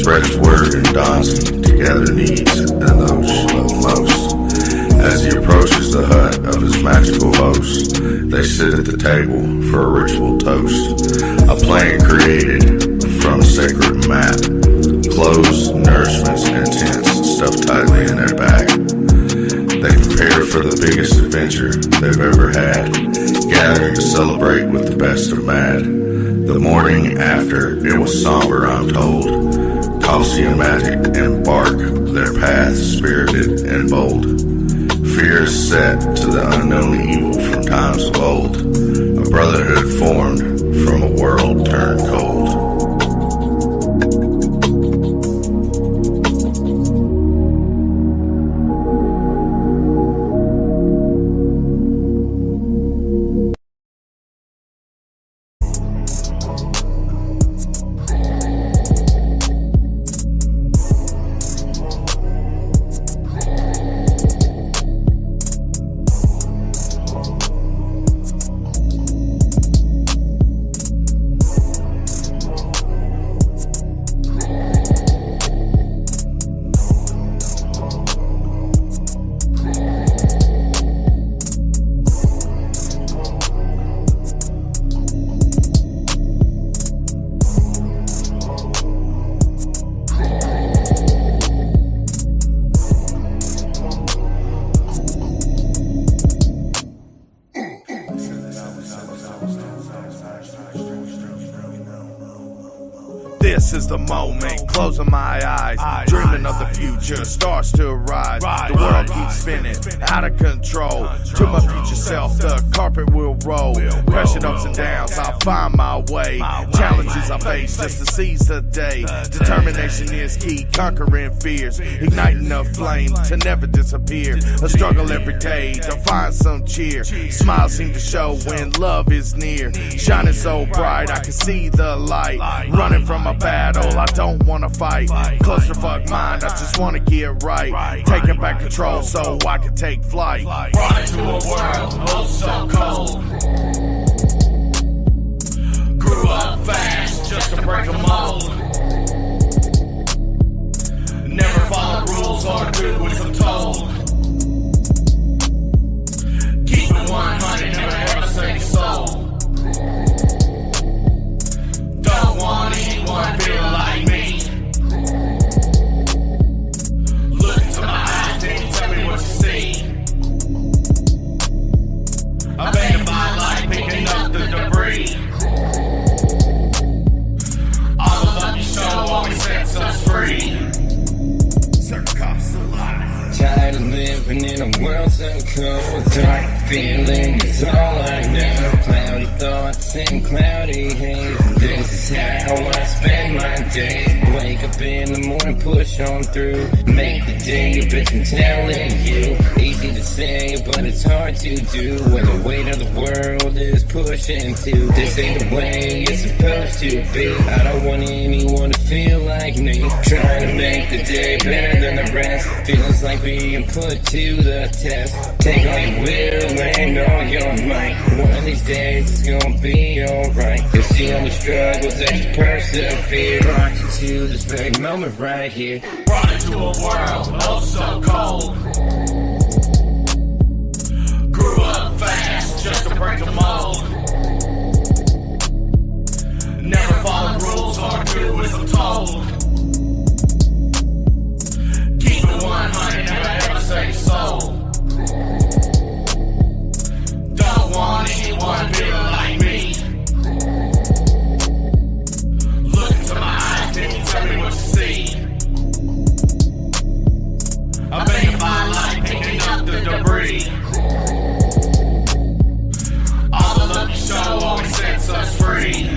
spreads word and dons together needs and those she loved most. As he approaches the hut of his magical host, they sit at the table for a ritual toast. A plan created from a sacred map, clothes, nourishments, and tents stuffed tightly in their bag. They prepare for the biggest adventure they've ever had, gathering to celebrate with the best of M.A.D. The morning after, it was somber, I'm told. Coughsy and Magik embark their path, spirited and bold. Fear is set to the unknown evil from times of old, a brotherhood formed from a world turned cold. This is the moment, closing my eyes, dreaming of the future, starts to arise. The world keeps spinning, out of control. To my future self, the carpet will roll. Pressured ups and downs, I'll find my way. Challenges I face just to seize the day. Determination is key, conquering fears, igniting a flame to never disappear. A struggle every day to find some cheer. Smiles seem to show when love is near. Shining so bright, I can see the light. Running from a battle, I don't wanna fight. Clusterfuck mind, I just wanna get right. Taking back control so I can take flight. Brought into a world oh so cold. Grew up fast just to break a mold. Never follow rules or do what I'm told. Keep it 100, never ever say you sold. Don't want anyone feeling like me. Look into my eyes, then tell me what you see. I bang by light, picking up the debris. All the love you show always sets us free. Tired of living in a world so cold. Dark feeling is all I know. Cloudy thoughts and cloudy haze. This is how I spend my day. Wake up in the morning, push on through. Make the day a bitch, I'm telling you. Easy to say, but it's hard to do when the weight of the world is pushing to. This ain't the way it's supposed to be. I don't want anyone to feel like me. Trying to make the day better than the rest. Feels like being put to the test. Take all your will and all your might. One of these days it's gonna be alright. You'll see all the struggles that you persevere. Brought you to this very moment right here. Brought into a world oh so cold. Grew up fast just to break a mold. Never follow rules or do what I'm told. Keep it 100, never ever say you sold. Don't want anyone feeling like me. Look into my eyes, then tell me what you see. I bang by light, picking up the debris. All the love you show always sets us free.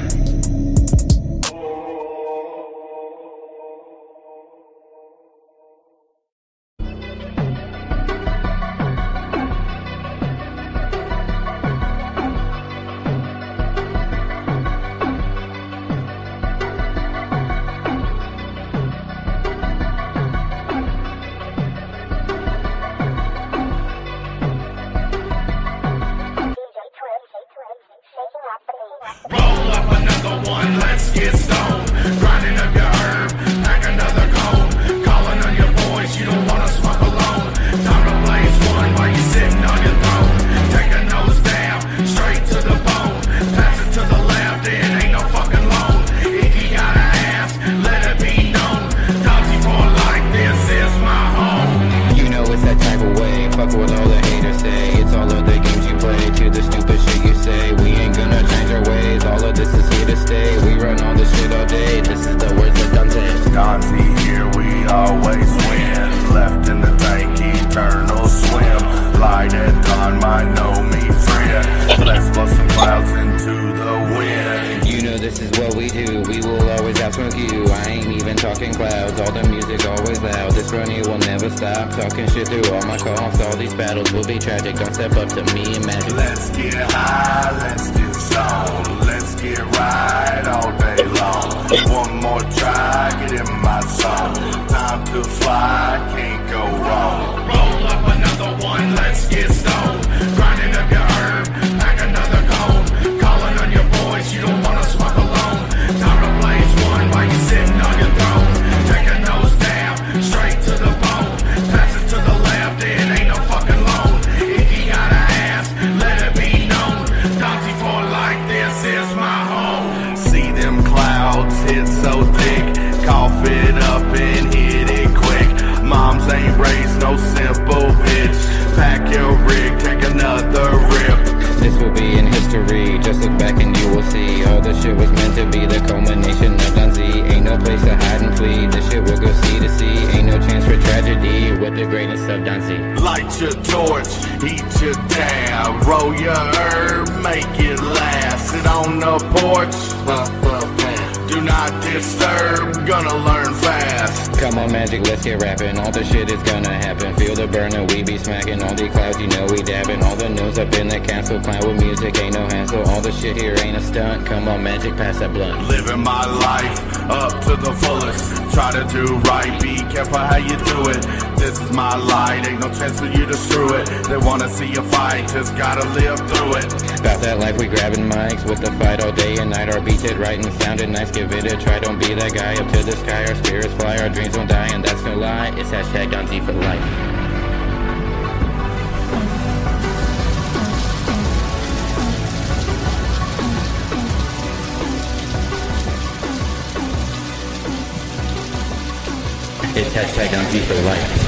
smoking clouds, all the music always loud. This running will never stop, talking shit through all my calls. All these battles will be tragic, don't step up to me and Magik. Let's get high, let's get stoned, let's get right all day long. One more try, get in my zone. Time to fly, can't go wrong. Roll up another one, let's get stoned. Grinding up your herb, pack another cone. Calling on your boys, you don't wanna smoke alone. Time to blaze one while you're sitting on your throne. Take a nose down, straight to the bone. Pass it to the left, it ain't no fucking loan. If you gotta ask, let it be known. Dodgy for like this is my home. See them clouds hit so thick, cough it up and hit it quick. Moms ain't raised no simple bitch. Pack your rig, take another rip. This will be in history, just look back and you will see. All this shit was meant to be the culmination of Dunzy. Ain't no place to hide and flee, this shit will go sea to sea. Ain't no chance for tragedy with the greatness of Dunzy. Light your torch, eat your dab, roll your herb, make it last. Sit on the porch, do not disturb, gonna learn fast. Come on Magik, let's get rapping, all the shit is gonna happen. Feel the burner, we be smacking, all these clouds you know we dabbing. All the news up in the castle, clown with music, ain't no hassle. All the shit here ain't a stunt, come on Magik, pass that blunt. Living my life up to the fullest, try to do right, be careful how you do it. This is my light, ain't no chance for you to screw it. They wanna see you fight, just gotta live through it. About that life, we grabbing mics with the fight all day and night. Our beats hit right and sounded nice, give it a try. Don't be that guy up to the sky, our spirits fly, our dreams don't die, and that's no lie. It's hashtag Dunzy for life. It's hashtag Dunzy for life.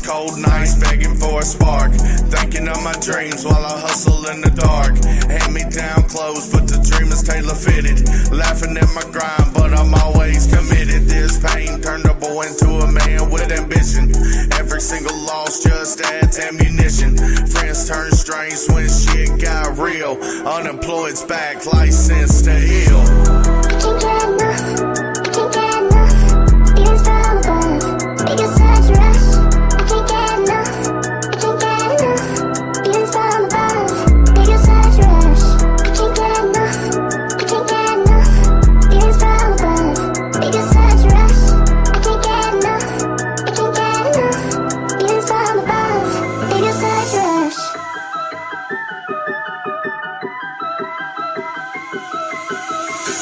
Cold nights begging for a spark, thinking of my dreams while I hustle in the dark. Hand me down clothes, but the dream is tailor fitted. Laughing at my grind, but I'm always committed. This pain turned a boy into a man with ambition. Every single loss just adds ammunition. Friends turn strange when shit got real. Unemployed's back, licensed to ill. I can't get enough, I can't get enough. Feelings from above, make it such a rush.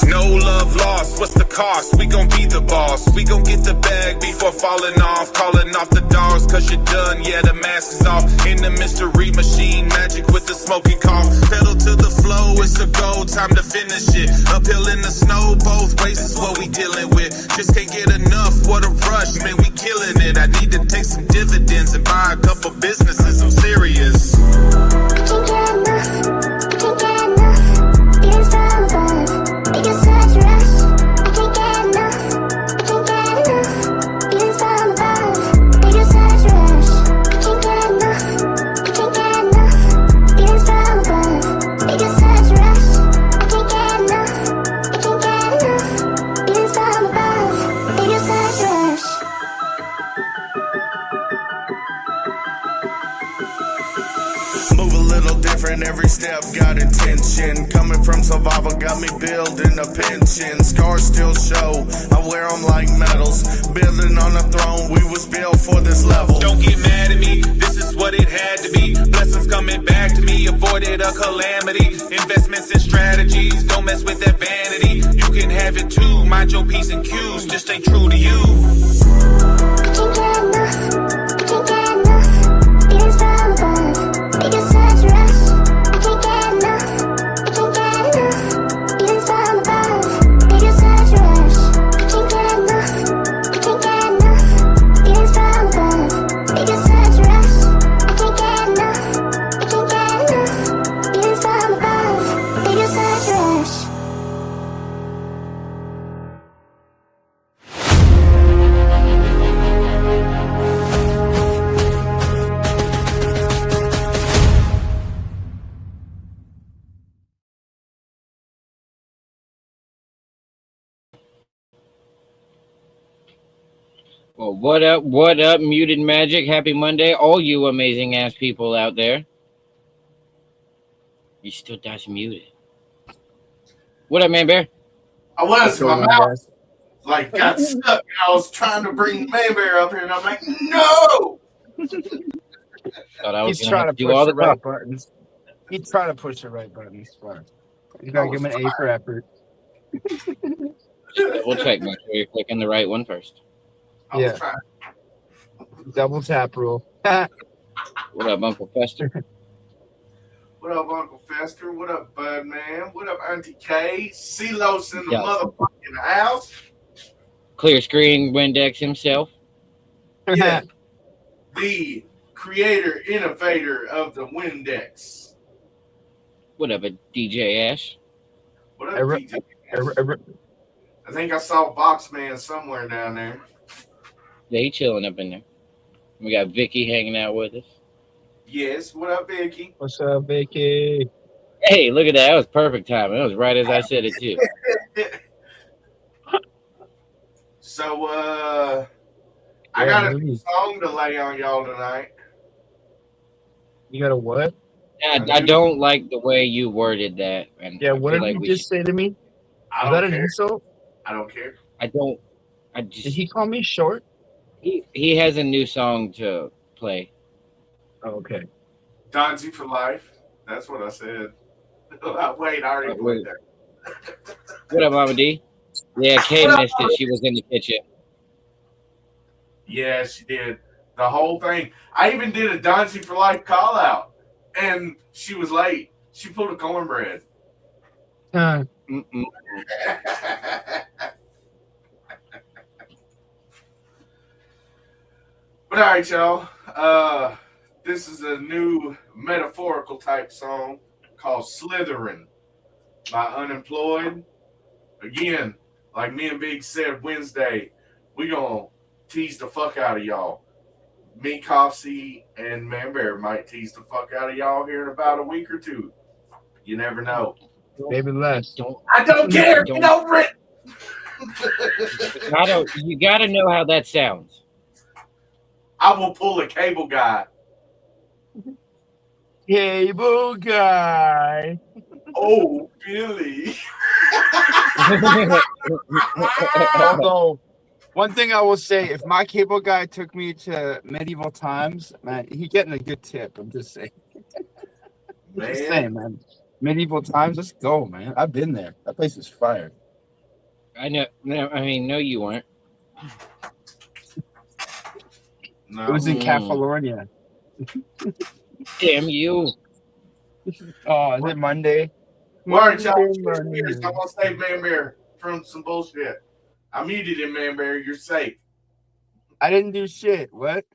No love lost, what's the cost? We gon' be the boss. We gon' get the bag before falling off. Calling off the dogs, cause you're done, yeah, the mask is off. In the mystery machine, Magik with the smoking cough. Pedal to the flow, it's a goal, time to finish it. Uphill in the snow, both ways is what we dealing with. Just can't get enough, what a rush, man, we killing it. I need to take some dividends and buy a couple businesses, I'm serious. I can't get enough, I can't get enough. Feelings from above, make it such a rush. I can't get enough, I can't get enough. Feelings from above, make it such a rush. I can't get enough, I can't get enough. Feelings from above, make it such a rush. I can't get enough, I can't get enough. Feelings from above, make it such a rush. Move a little different, every step got intention. Coming from survival got me building a pension. Scars still show, I wear them like medals. Building on a throne, we was built for this level. Don't get mad at me, this is what it had to be. Blessings coming back to me, avoided a calamity. Investments and strategies, don't mess with that vanity. You can have it too, mind your P's and Q's, just ain't true to you. I can't get enough, I can't get enough. Feelings from above, make it such a rush. I can't get enough, I can't get enough. Feelings from above, make it such a rush. Well, what up? What up, muted magic? Happy Monday, all you amazing ass people out there. You still dash muted. What up, man bear? I was, my mouth like got stuck. And I was trying to bring Man Bear up here, and I'm like, no. Thought I was He's gonna trying have to to do push all the the right talk. buttons. He's trying to push the right buttons. You gotta give him an A for effort. Double check, make sure you're clicking the right one first. I was Yeah. trying. Double tap rule. What up, Uncle Fester? What up, Uncle Fester? What up, Bud Man? What up, Auntie K? CeeLo's in the Yeah. motherfucking house. Clear screen Windex himself. Yeah. The creator, innovator of the Windex. What up, a DJ Ash? What up, Every- DJ? I think I saw Boxman somewhere down there. Yeah, he chilling up in there. We got Vicky hanging out with us. Yes. What up, Vicky? What's up, Vicky? Hey, look at that. That was perfect timing. That was right as I said it too. So, I got a new movie. song to lay on y'all tonight. You got a what? I don't like the way you worded that. And Yeah, I what feel did like you we just say to me? I Is that don't an care. insult? I don't care. I don't. I Did just. he call me short? He has a new song to play. Oh, okay. Dodgy for life. That's what I said. Wait, I already played that. What up, Mama D? Yeah, Kay missed it. She was in the kitchen. Yeah, she did. The whole thing. I even did a Dodgy for life call out, and she was late. She pulled a cornbread. Mm-mm. But all right, y'all. This is a new metaphorical type song called Slytherin by Unemployed. Again, like me and Big said Wednesday, we gonna tease the fuck out of y'all. Me, Coughsy, and Man Bear might tease the fuck out of y'all here in about a week or two. You never know. Maybe less. I don't care. Don't- Get over it. You gotta know how that sounds. I will pull a cable guy. Cable guy. Oh, Billy. Although, one thing I will say, if my cable guy took me to medieval times, man, he getting a good tip. I'm just saying. Just saying, man. Medieval times, let's go, man. I've been there. That place is fire. I know. No, I mean, no, you weren't. No. It was in California. Damn you. Oh, is it Monday? All right, y'all. Monday. I want to save Man Bear from some bullshit. I muted him, Man Bear. You're safe. I didn't do shit. What?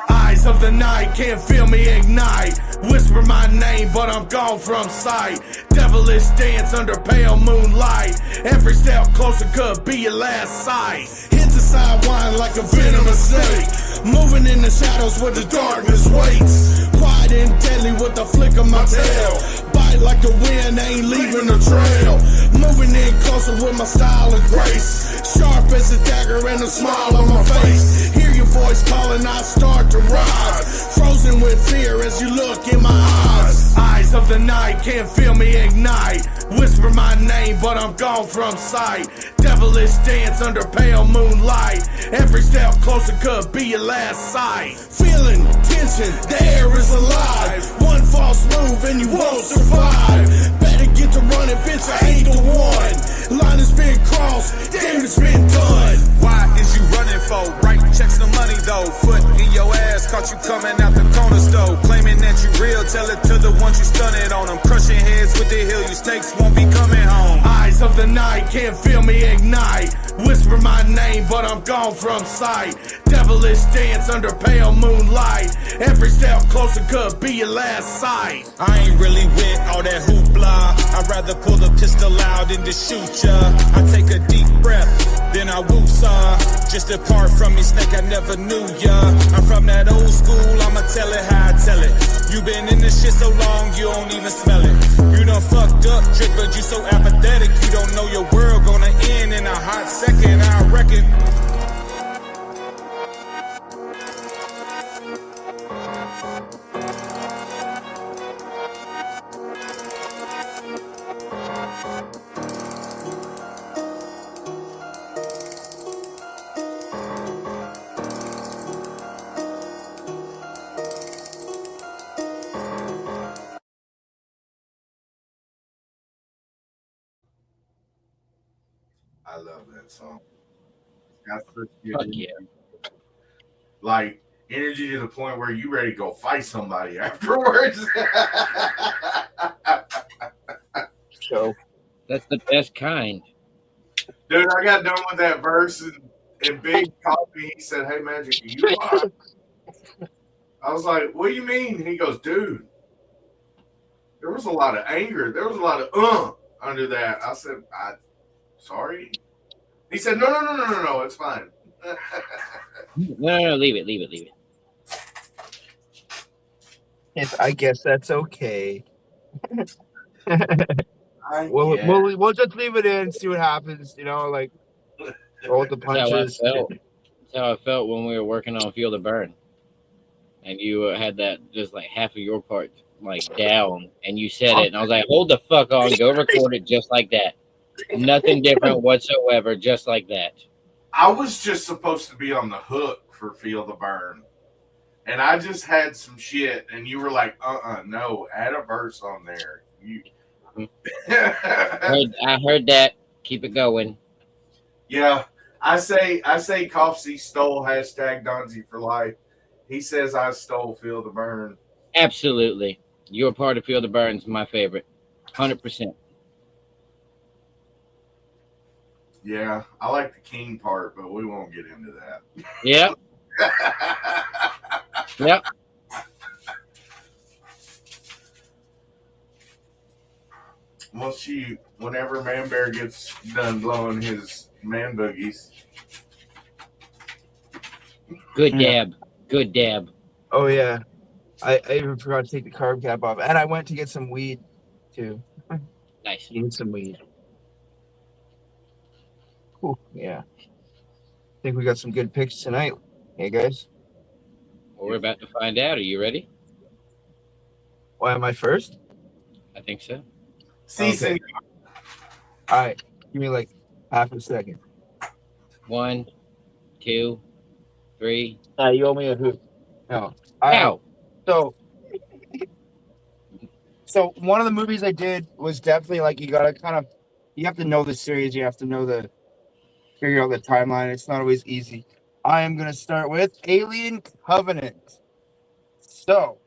Eyes of the night can't feel me ignite. Whisper my name, but I'm gone from sight. Devilish dance under pale moonlight. Every step closer could be your last sight. Hints of sidewine like a venomous snake. Moving in the shadows where the darkness waits. Quiet and deadly with the flick of my tail. Bite like the wind, ain't leaving a trail. Moving in closer with my style and grace. Sharp as a dagger and a smile on my face. Hear your voice calling, I start to rise. Frozen with fear as you look in my eyes. Eyes of the night can't feel me ignite. Whisper my name, but I'm gone from sight. Devilish dance under pale moonlight. Every step closer could be your last sight. Feeling tension, the air is alive. One false move and you won't survive. Better get to running, bitch, I ain't the one. Line has been crossed, damn it's been done. Why is you running for? Right checks the money though. Foot in your ass, caught you coming out the corner store. Claiming that you real, tell it to the ones you stunted on. I'm crushing heads with the hill, you snakes won't be coming home. Eyes of the night can't feel me ignite. Whisper my name, but I'm gone from sight. Devilish dance under pale moonlight. Every step closer could be your last sight. I ain't really with all that hoopla. I'd rather pull a pistol out than to shoot ya. I take a deep breath, then I woosah. Just depart from me, snake, I never knew ya. I'm from that old school, I'ma tell it how I tell it. You been in this shit so long, you don't even smell it. You done fucked up, trick, but you so apathetic. You don't know your world gonna end in a hot second, I reckon. I love that song. That's such good Fuck energy. yeah. Like energy to the point where you ready to go fight somebody afterwards. So That's the best kind. Dude, I got done with that verse and Big called me. He said, "Hey, Magic, are you all right?" I was like, "What do you mean?" He goes, "Dude, there was a lot of anger. There was a lot of under that." I said, "Sorry." He said, "No, it's fine." No, leave it. I guess that's okay. I We'll just leave it in, see what happens. You know, like roll with the That's how I punches. felt. That's how I felt when we were working on Feel the Burn, and you had that just like half of your part like down, and you said it, and I was like, "Hold the fuck on, go record it just like that. Nothing different whatsoever, just like that." I was just supposed to be on the hook for Feel the Burn. And I just had some shit, and you were like, no, add a verse on there. I heard that. Keep it going. Yeah, I say Coughsy stole hashtag Donzi for life. He says I stole Feel the Burn. Absolutely. Your part of Feel the Burn's my favorite. 100%. Yeah, I like the King part, but we won't get into that. Yep. Yep. Well, shoot, whenever Man Bear gets done blowing his man boogies. Good dab. Good dab. Oh yeah, I even forgot to take the carb cap off, and I went to get some weed too. Nice. Need some weed. Ooh, yeah. I think we got some good picks tonight. Hey guys. Well, we're about to find out. Are you ready? Why am I first? I think so. Okay. All right. Give me like half a second. 1, 2, 3. You owe me a hoop. No. Ow. So one of the movies I did was definitely like you have to know the series. You have to figure out the timeline. It's not always easy. I am gonna start with Alien Covenant. So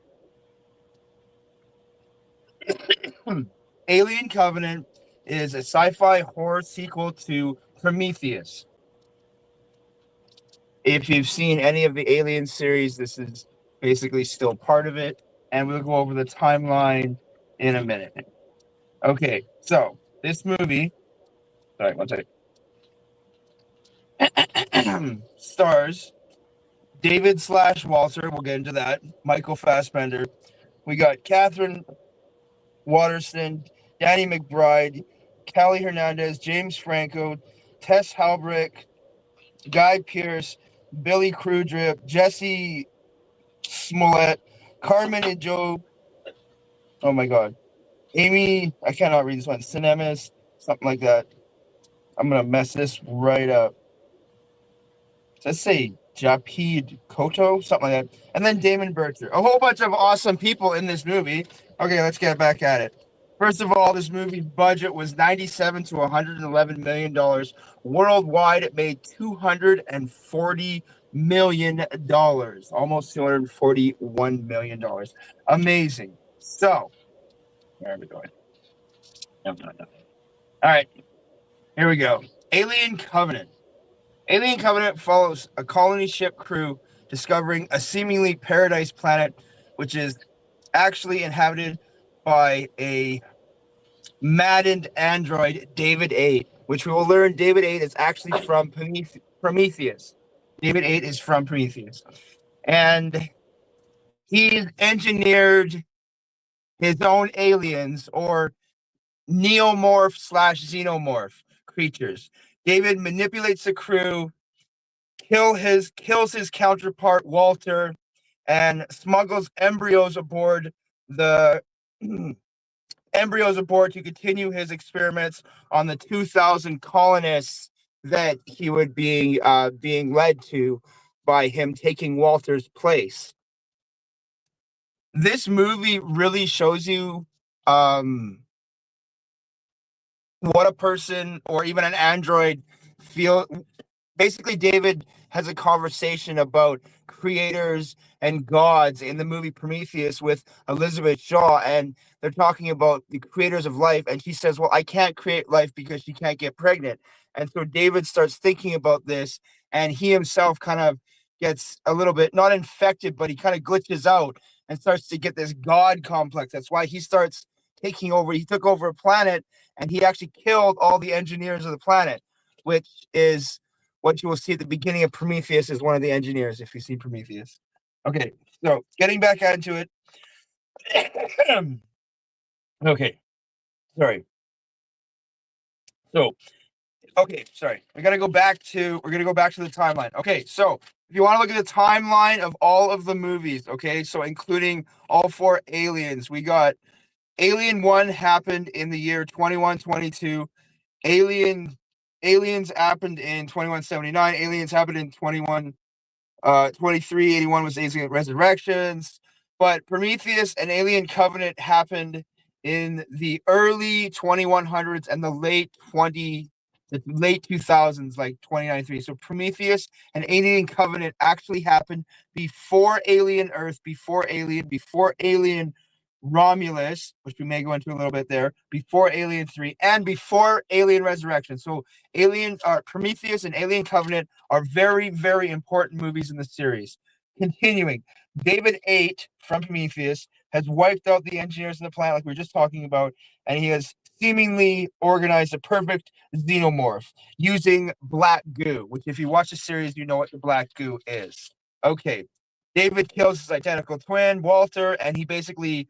Alien Covenant is a sci-fi horror sequel to Prometheus. If you've seen any of the Alien series, this is basically still part of it, and we'll go over the timeline in a minute. Okay, so this movie, sorry, one second, stars David / Walter, we'll get into that, Michael Fassbender. We got Catherine Waterston, Danny McBride, Callie Hernandez, James Franco, Tess Halbrick, Guy Pearce, Billy Crudrip, Jesse Smollett, Carmen and Joe. Oh my God. Amy, I cannot read this one. Cinemas, something like that. I'm going to mess this right up. Let's say Japid Koto, something like that. And then Damon Bircher. A whole bunch of awesome people in this movie. Okay, let's get back at it. First of all, this movie's budget was $97 to $111 million. Worldwide, it made $240 million. Almost $241 million. Amazing. So, where are we going? No. All right, here we go. Alien Covenant. Alien Covenant follows a colony ship crew discovering a seemingly paradise planet, which is actually inhabited by a maddened android, David 8, which we will learn David 8 is actually from Prometheus. David 8 is from Prometheus. And he's engineered his own aliens or neomorph slash xenomorph creatures. David manipulates the crew, kills his counterpart Walter, and smuggles embryos aboard the to continue his experiments on the 2,000 colonists that he would be being led to by him taking Walter's place. This movie really shows you what a person or even an android feel. Basically, David has a conversation about creators and gods in the movie Prometheus with Elizabeth Shaw, and they're talking about the creators of life, and she says, well, I can't create life because she can't get pregnant. And so David starts thinking about this, and he himself kind of gets a little bit, not infected, but he kind of glitches out and starts to get this god complex. That's why he starts taking over. He took over a planet, and he actually killed all the engineers of the planet, which is what you will see at the beginning of Prometheus is one of the engineers, if you see Prometheus. Okay, so getting back into it. Okay, sorry. So, okay, sorry. We're gonna go back to the timeline. Okay, so if you want to look at the timeline of all of the movies, okay, so including all 4 aliens, we got Alien 1 happened in the year 2122. Aliens happened in 2179. Aliens happened in 2381 was Alien Resurrections. But Prometheus and Alien Covenant happened in the early 2100s and the late 2000s, like 2093. So Prometheus and Alien Covenant actually happened before Alien Earth, before Alien Romulus, which we may go into a little bit there, before Alien 3, and before Alien Resurrection. So Prometheus and Alien Covenant are very, very important movies in the series. Continuing, David 8 from Prometheus has wiped out the engineers of the planet, like we were just talking about, and he has seemingly organized a perfect xenomorph using black goo, which if you watch the series, you know what the black goo is. Okay, David kills his identical twin, Walter, and he basically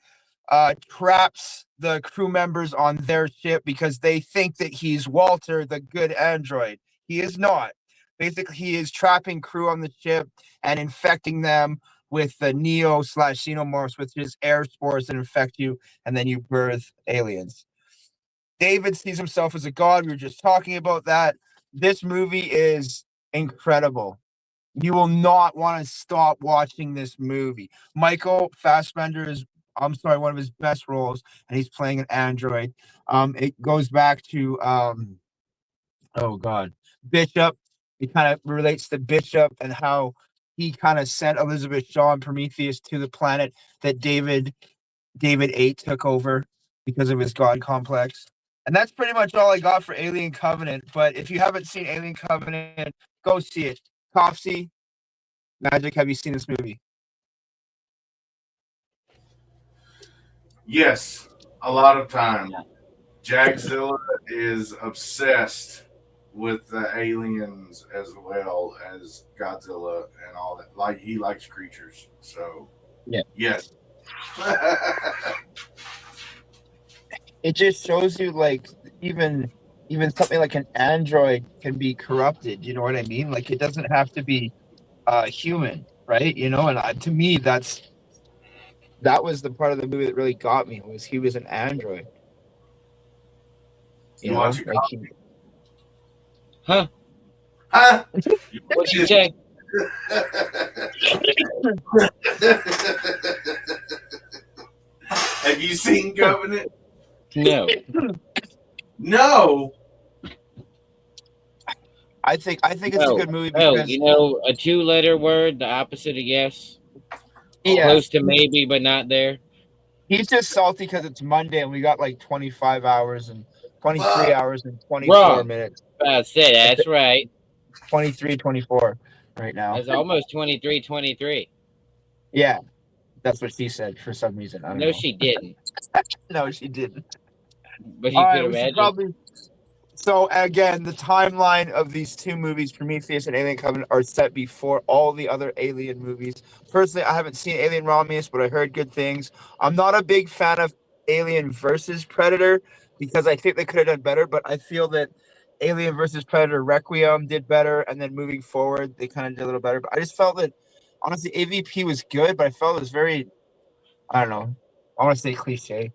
traps the crew members on their ship because they think that he's Walter, the good android. He is not. Basically, he is trapping crew on the ship and infecting them with the neo/xenomorphs, which is air spores that infect you, and then you birth aliens. David sees himself as a god. We were just talking about that. This movie is incredible. You will not want to stop watching this movie. Michael Fassbender is, one of his best roles, and he's playing an android. It goes back to, Bishop. It kind of relates to Bishop and how he kind of sent Elizabeth Shaw and Prometheus to the planet that David 8 took over because of his god complex. And that's pretty much all I got for Alien Covenant. But if you haven't seen Alien Covenant, go see it. Coughsy, Magik, have you seen this movie? Yes, a lot of time. Jagzilla is obsessed with the aliens as well as Godzilla and all that. Like he likes creatures, so yeah, yes. It just shows you, like, even something like an android can be corrupted. You know what I mean? Like, it doesn't have to be human, right? You know, and to me, that was the part of the movie that really got me, was he was an android. You know, watch it, like huh? What'd you say? Have you seen Covenant? No. No. I think it's a good movie Oh, because you know, a 2-letter word, the opposite of yes. yeah, Close to maybe, but not there. he's just salty because it's Monday and we got like 25 hours and 23 hours and 24 Wrong. minutes. I said that's right. 23, 24 right now. That's almost 23. Yeah, that's what she said for some reason. I don't know. No, she didn't. No, she didn't. But you All could right, imagine. So again, the timeline of these two movies, Prometheus and Alien Covenant, are set before all the other Alien movies. Personally, I haven't seen Alien Romulus, but I heard good things. I'm not a big fan of Alien versus Predator because I think they could have done better, but I feel that Alien versus Predator Requiem did better, and then moving forward, they kind of did a little better. But I just felt that, honestly, AVP was good, but I felt it was very, I don't know, I want to say cliche.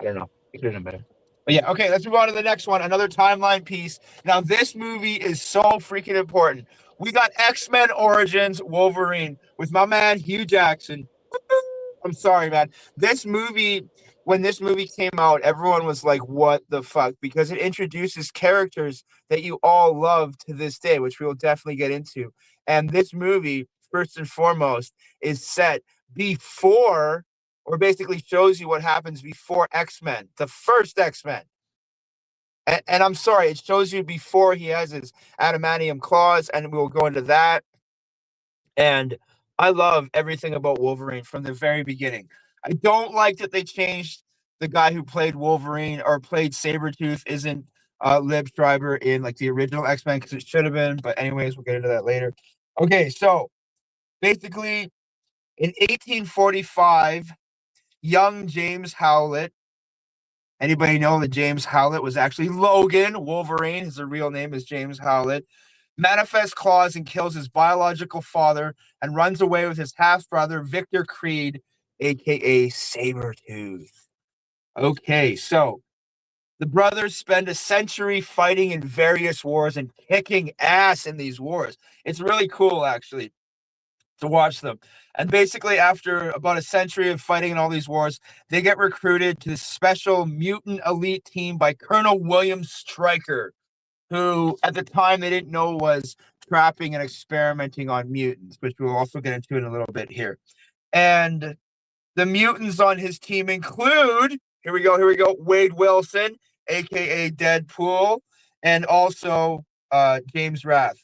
I don't know. It could have done better. But yeah, okay, let's move on to the next one. Another timeline piece. Now, this movie is so freaking important. We got X-Men Origins Wolverine with my man Hugh Jackson. I'm sorry, man. This movie, when this movie came out, everyone was like, what the fuck? Because it introduces characters that you all love to this day, which we will definitely get into. And this movie, first and foremost, is set before, or basically shows you what happens before X-Men, the first X-Men. And I'm sorry, it shows you before he has his adamantium claws, and we'll go into that. And I love everything about Wolverine from the very beginning. I don't like that they changed the guy who played Wolverine or played Sabretooth isn't Lib Schreiber in like the original X-Men, because it should have been. But anyways, we'll get into that later. Okay, so basically in 1845, young James Howlett. Anybody know that James Howlett was actually Logan Wolverine? His real name is James Howlett. Manifests claws and kills his biological father and runs away with his half-brother, Victor Creed, a.k.a. Sabretooth. Okay, so the brothers spend a century fighting in various wars and kicking ass in these wars. It's really cool, actually, to watch them. And basically, after about a century of fighting in all these wars, they get recruited to the special mutant elite team by Colonel William Stryker, who at the time they didn't know was trapping and experimenting on mutants, which we'll also get into in a little bit here. And the mutants on his team include, here we go, Wade Wilson, aka Deadpool, and also James Rath.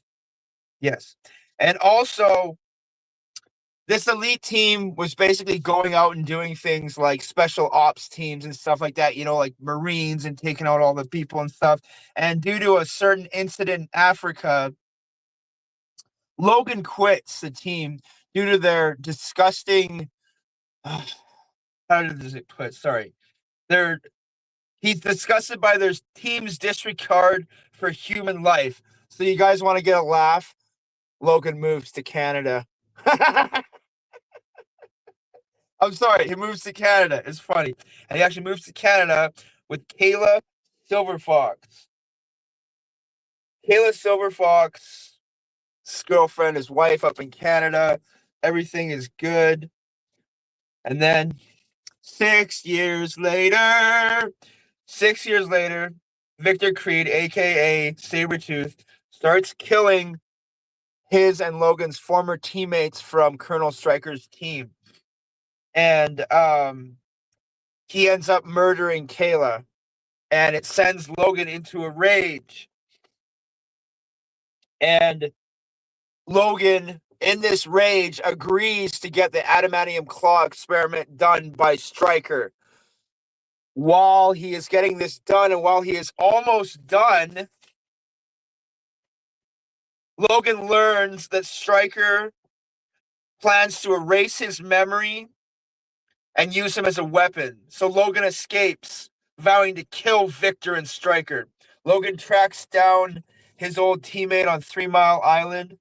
Yes. And also, this elite team was basically going out and doing things like special ops teams and stuff like that, you know, like Marines and taking out all the people and stuff. And due to a certain incident in Africa, Logan quits the team due to their disgusting, how does it put? Sorry. He's disgusted by their team's disregard for human life. So you guys want to get a laugh? Logan moves to Canada. I'm sorry, he moves to Canada. It's funny. And he actually moves to Canada with Kayla Silverfox. Kayla Silverfox's girlfriend, his wife up in Canada. Everything is good. And then 6 years later, Victor Creed, aka Sabretooth, starts killing his and Logan's former teammates from Colonel Stryker's team. And he ends up murdering Kayla, and it sends Logan into a rage. And Logan, in this rage, agrees to get the adamantium claw experiment done by Stryker. While he is getting this done, and while he is almost done, Logan learns that Stryker plans to erase his memory and use him as a weapon. So Logan escapes, vowing to kill Victor and Stryker. Logan tracks down his old teammate on 3 Mile Island.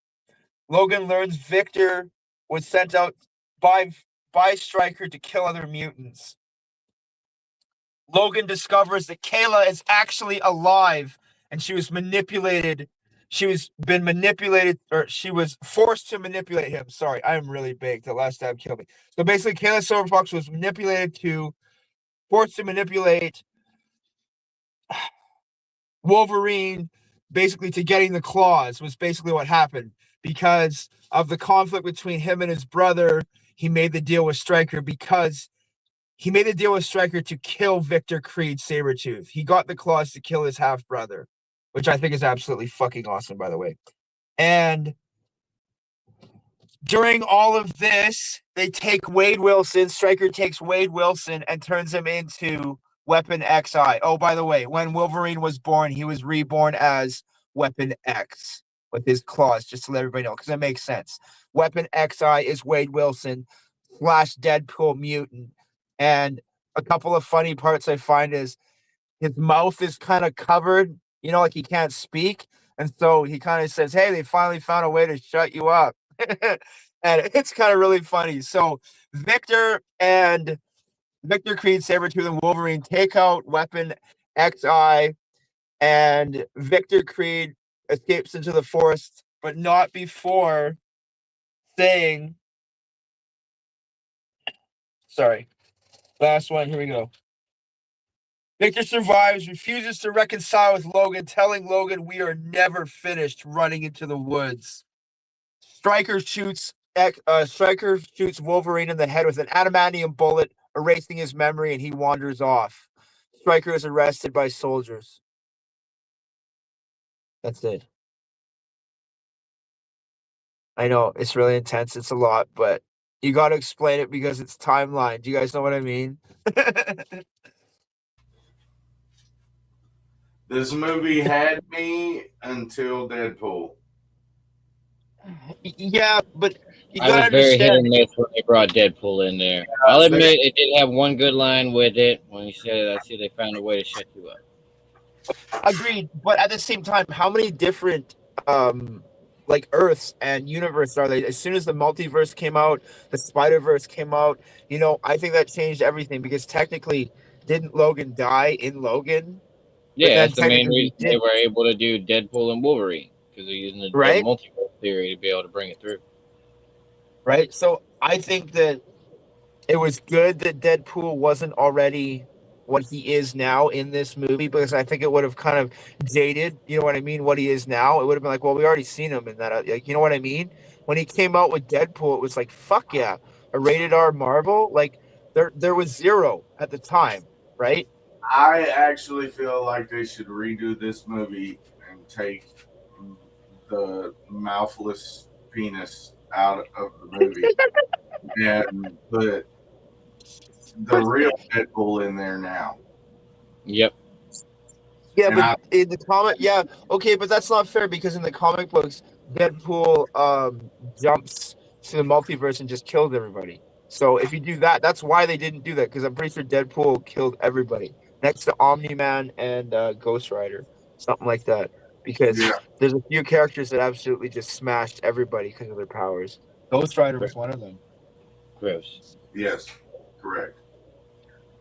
Logan learns Victor was sent out by Stryker to kill other mutants. Logan discovers that Kayla is actually alive, and she was manipulated. She was forced to manipulate him. Sorry, I am really big. The last time killed me. So basically, Kayla Silverfox was forced to manipulate Wolverine, basically to getting the claws, was basically what happened. Because of the conflict between him and his brother, he made the deal with Stryker to kill Victor Creed Sabretooth. He got the claws to kill his half-brother, which I think is absolutely fucking awesome, by the way. And during all of this, they take Wade Wilson. Stryker takes Wade Wilson and turns him into Weapon XI. Oh, by the way, when Wolverine was born, he was reborn as Weapon X with his claws, just to let everybody know, because that makes sense. Weapon XI is Wade Wilson / Deadpool mutant. And a couple of funny parts I find is his mouth is kind of covered, you know, like he can't speak. And so he kind of says, hey, they finally found a way to shut you up. And it's kind of really funny. So Victor Creed, Sabretooth, and Wolverine take out Weapon XI, and Victor Creed escapes into the forest, but not before saying, sorry, last one, here we go. Victor survives, refuses to reconcile with Logan, telling Logan, we are never finished, running into the woods. Stryker shoots Wolverine in the head with an adamantium bullet, erasing his memory, and he wanders off. Stryker is arrested by soldiers. That's it. I know, it's really intense. It's a lot, but you got to explain it because it's timeline. Do you guys know what I mean? This movie had me until Deadpool. Yeah, but you I gotta was very hit understand. and miss when they brought Deadpool in there. I'll admit it did have one good line with it when he said, "I see they found a way to shut you up." Agreed, but at the same time, how many different like Earths and universe are they? As soon as the multiverse came out, the Spider-Verse came out, you know, I think that changed everything because technically, didn't Logan die in Logan? Yeah, that's the main technically he reason they didn't. were able to do Deadpool and Wolverine, because they're using the Right? multiverse theory to be able to bring it through. Right? So I think that it was good that Deadpool wasn't already what he is now in this movie, because I think it would have kind of dated, you know what I mean, what he is now. It would have been like, well, we already seen him in that, like, you know what I mean? When he came out with Deadpool, it was like, fuck yeah, a rated R Marvel. Like there was zero at the time, right? I actually feel like they should redo this movie and take the mouthless penis out of the movie and put the real Deadpool in there now. Yep. Yeah, And but in the comic, yeah, okay, but that's not fair because in the comic books, Deadpool jumps to the multiverse and just killed everybody. So if you do that, that's why they didn't do that, because I'm pretty sure Deadpool killed everybody next to Omni-Man and Ghost Rider, something like that. Because there's a few characters that absolutely just smashed everybody because of their powers. Ghost Rider was one of them. Gross. Yes, correct.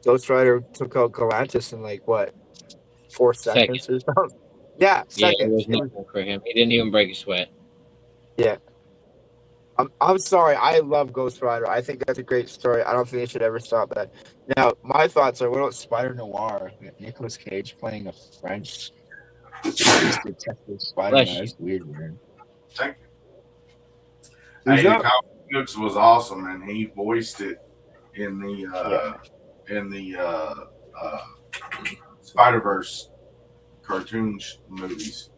Ghost Rider took out Galantis in like what, 4 seconds or something? Yeah, Yeah, seconds. it was nothing for him. He didn't even break a sweat. Yeah. I'm sorry. I love Ghost Rider. I think that's a great story. I don't think they should ever stop that. Now, my thoughts are, what about Spider Noir? Nicolas Cage playing a French detective Spider-Man. That's weird, man. Thank you. Hey, the comic books was awesome, and he voiced it in the Spider-Verse cartoon movies.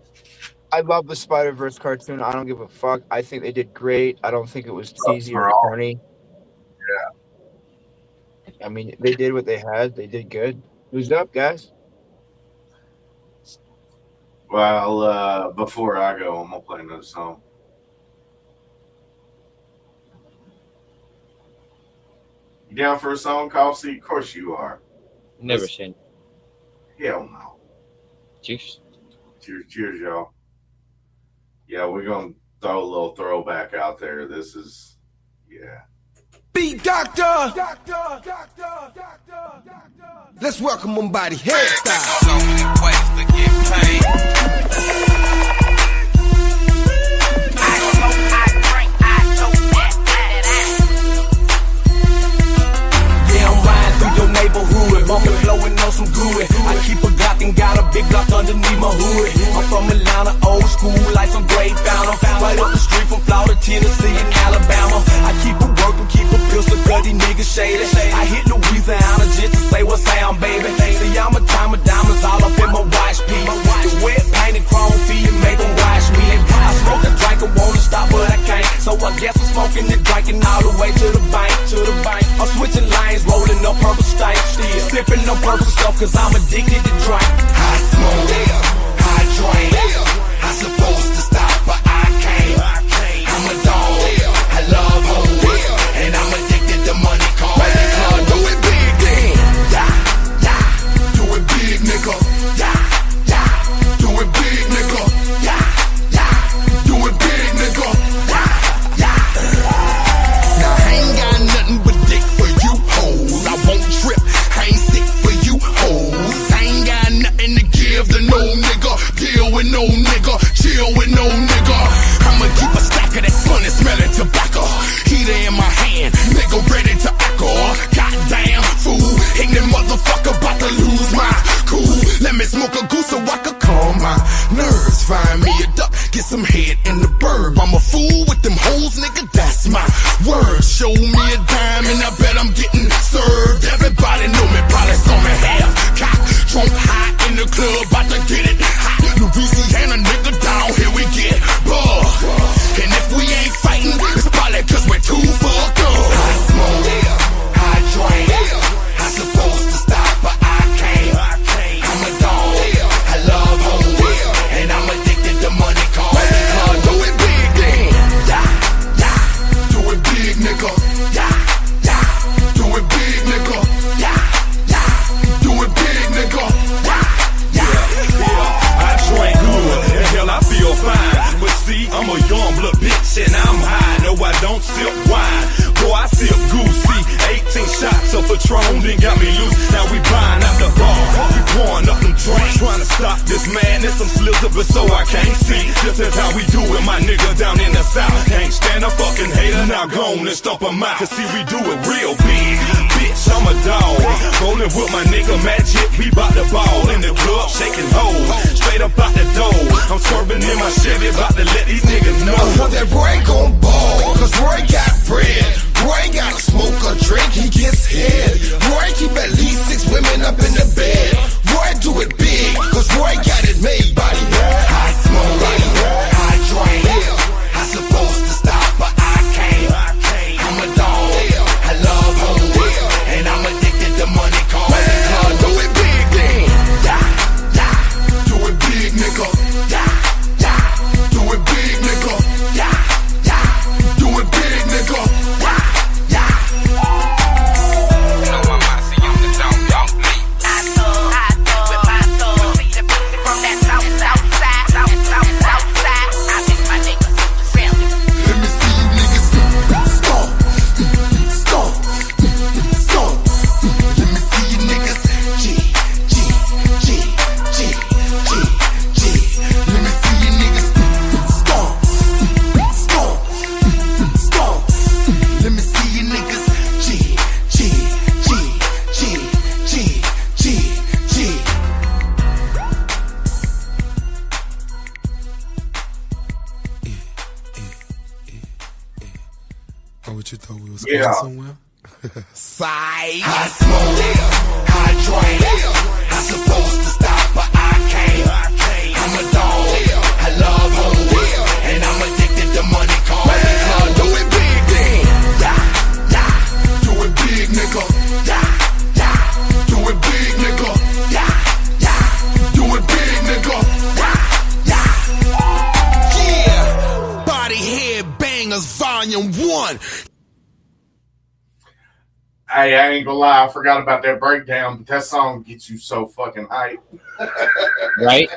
I love the Spider-Verse cartoon. I don't give a fuck. I think they did great. I don't think it was cheesy or corny. Yeah. I mean, they did what they had. They did good. Who's up, guys? Well, before I go, I'm going to play another song. You down for a song, Coughsy? Of course you are. Never seen. Hell no. Cheers. Cheers, y'all. Yeah, we're going to throw a little throwback out there. This is, Beat Doctor! Let's welcome Somebody Hairstyle. So many ways to get paid. I smoke, I drink, I tote that. Yeah, I'm riding through your neighborhood, bumping, flowing on some good. I keep a Glock and got a big Glock underneath my hood. I'm from Atlanta, old school, like some great founder. Right up the street from Florida, Tennessee, and Alabama. I keep it working, keep a pistol, cause these niggas shady. I hit Louisiana just to say what's sound, baby. See, I'm a time of diamonds all up in my watch piece. The wet painted chrome feet and make guess I'm smoking and drinking all the way to the bank, to the bank. I'm switching lanes, rolling up purple stank. Still sipping no purple stuff, cause I'm addicted to drink. I smoke, I drink. I supposed to stop, but I can't. I'm a dog, I love hoes, and I'm addicted to money, cars and cars. Do it big, then. Do it big, nigga. Do it big, nigga. Do it big, nigga. Now I ain't got nothing but dick for you hoes. I won't trip, I ain't sick for you hoes. I ain't got nothing to give to no nigga. Deal with no nigga, chill with no nigga. I'ma keep a stack of that funny smelling tobacco. Heater in my hand, nigga ready to echo. Goddamn fool, ignorant motherfucker about to lose my cool. Let me smoke a goose so I can calm my nerves. Find me a duck, get some head in the burb. I'm a fool with them hoes, nigga, that's my word. Show me a dime and I bet I'm getting served. Everybody know me, probably saw me half cock. Drunk high in the club, about to get it hot. Louisiana nigga down, here we get buzzed. And if we ain't fighting, it's probably cause we're too fucked up. I smoke, I drink. I supposed to stop, but I can't. I'm a dog, I love hoes, and I'm addicted to money, cars and cars. Do it big, then. Do it big, nigga. Do it big, nigga. Do it big, nigga. I drink good, and hell I feel fine. But see, I'm a young blood bitch and I'm high. No, I don't sip wine. Boy, I sip goosey. 18 shots of Patron, then got me loose. Now we buying out the bar. We pouring up them drinks. Trying to stop this madness. Some slithers, but so I can't see. This is how we do it, my nigga down in the south. Can't stand a fucking hater. Now go on and stomp 'em out. Cause see, we do it real big. Bitch, I'm a dog. Rolling with my nigga Magik. We bout to ball in the club, shaking hoes. Straight up out the door. I'm swerving in my Chevy, about to let these niggas know. That Roy gon' ball, cause Roy got bread. Roy gotta smoke or drink, he gets head. Roy keep at least 6 women up in the bed. Roy do it big, cause Roy got it made. Body, I smoke, I drink. I supposed to stop, but I can't. I'm a dog, I love hoes, and I'm addicted to money, cars and cars. Do it big, then. Do it big, nigga. Do it big, nigga. Do it big, nigga. Yeah. Somewhere? Side. I smoke, I drink. I supposed to stop, but I can't. I'm a dog, I love hoes, and I'm addicted to money, cars and cars. Do it big, then. Do it big, nigga. Do it big, nigga. Do it big, nigga. Yeah. Body Head Bangers Volume 1. Hey, I ain't gonna lie, I forgot about that breakdown, but that song gets you so fucking hype. Right?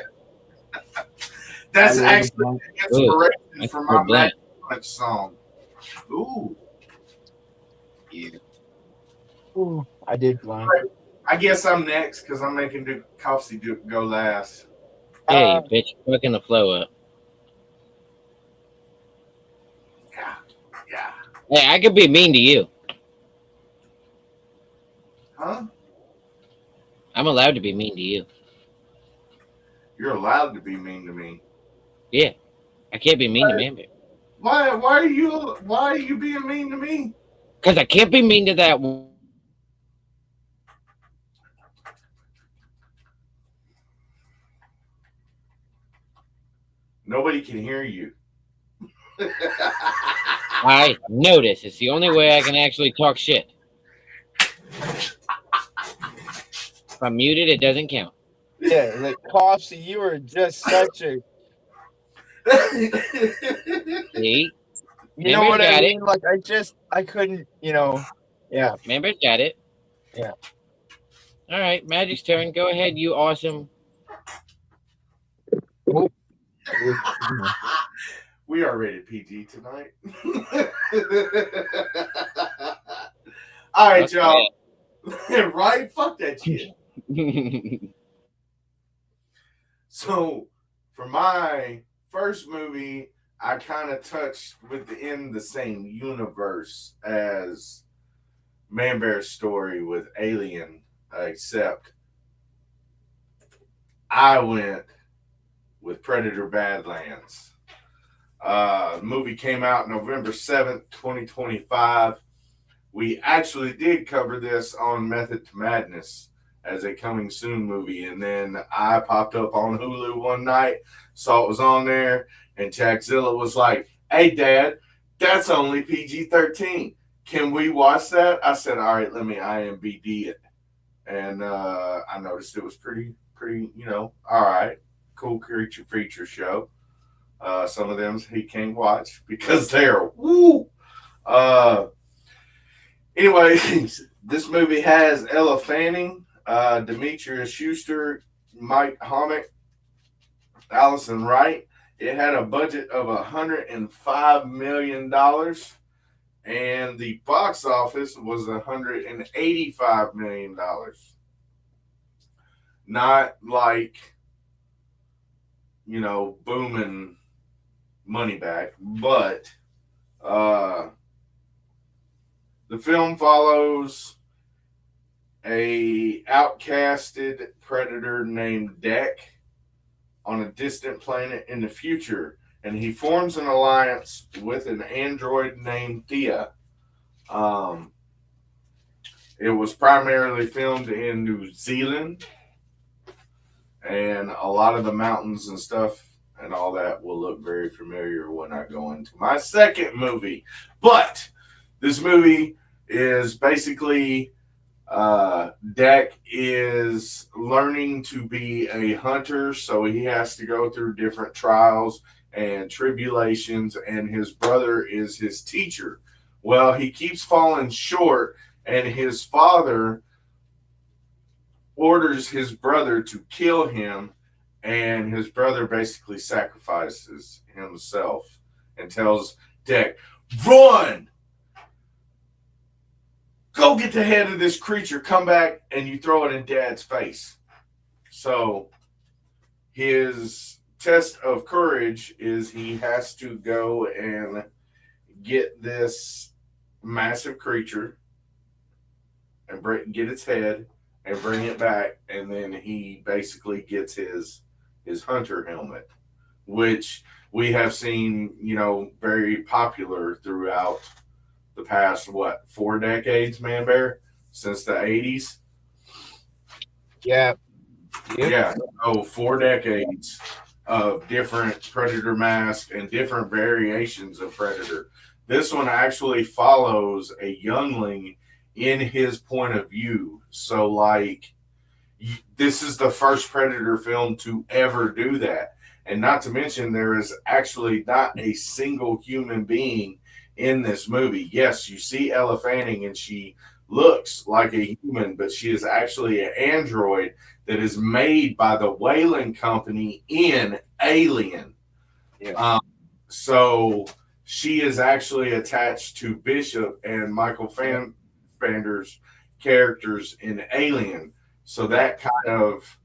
That's actually inspiration Ooh, for my black song. Ooh. Yeah. Ooh, I did blind. I guess I'm next because I'm making the Coughsy go last. Hey, bitch, fucking the flow up. Yeah. Hey, I could be mean to you. Huh? I'm allowed to be mean to you. You're allowed to be mean to me. Yeah. I can't be mean to Manbear. Why are you being mean to me? Because I can't be mean to that. Nobody can hear you. I know this. It's the only way I can actually talk shit. If I'm muted, it doesn't count. Yeah, like Coughsy, you were just such a. See? You know what I mean? Like I couldn't. Yeah. Members got it. Yeah. All right, Magic's turn. Go ahead, you awesome. Oh. We are rated PG tonight. All right, y'all. Right? Fuck that shit. So, for my first movie, I kind of touched within the same universe as Man Bear's story with Alien, except I went with Predator Badlands. The movie came out November 7th, 2025. We actually did cover this on Method to Madness as a coming soon movie, and then I popped up on Hulu one night, saw it was on there, and Jackzilla was like, "Hey, Dad, that's only PG-13. Can we watch that?" I said, "All right, let me IMBD it," and I noticed it was pretty, all right, cool creature feature show. Some of them he can't watch because they're woo. Anyway, this movie has Ella Fanning, Demetrius Schuster, Mike Hommick, Allison Wright. It had a budget of $105 million, and the box office was $185 million. Not like, booming money back, but the film follows a outcasted predator named Deck on a distant planet in the future, and he forms an alliance with an android named Thea. It was primarily filmed in New Zealand, and a lot of the mountains and stuff and all that will look very familiar when I go into my second movie. But this movie is basically Deck is learning to be a hunter, so he has to go through different trials and tribulations, and his brother is his teacher. Well, he keeps falling short, and his father orders his brother to kill him, and his brother basically sacrifices himself and tells Deck, "Run! Go get the head of this creature, come back, and you throw it in Dad's face." So his test of courage is he has to go and get this massive creature and get its head and bring it back, and then he basically gets his hunter helmet, which we have seen, very popular throughout the past, 4 decades, Man Bear, since the 80s? Yeah. Yeah. 4 decades of different Predator masks and different variations of Predator. This one actually follows a youngling in his point of view. So, this is the first Predator film to ever do that. And not to mention, there is actually not a single human being in this movie. Yes, you see Ella Fanning, and she looks like a human, but she is actually an android that is made by the Wayland Company in Alien. Yeah. So she is actually attached to Bishop and Michael Fassbender's characters in Alien. So that kind of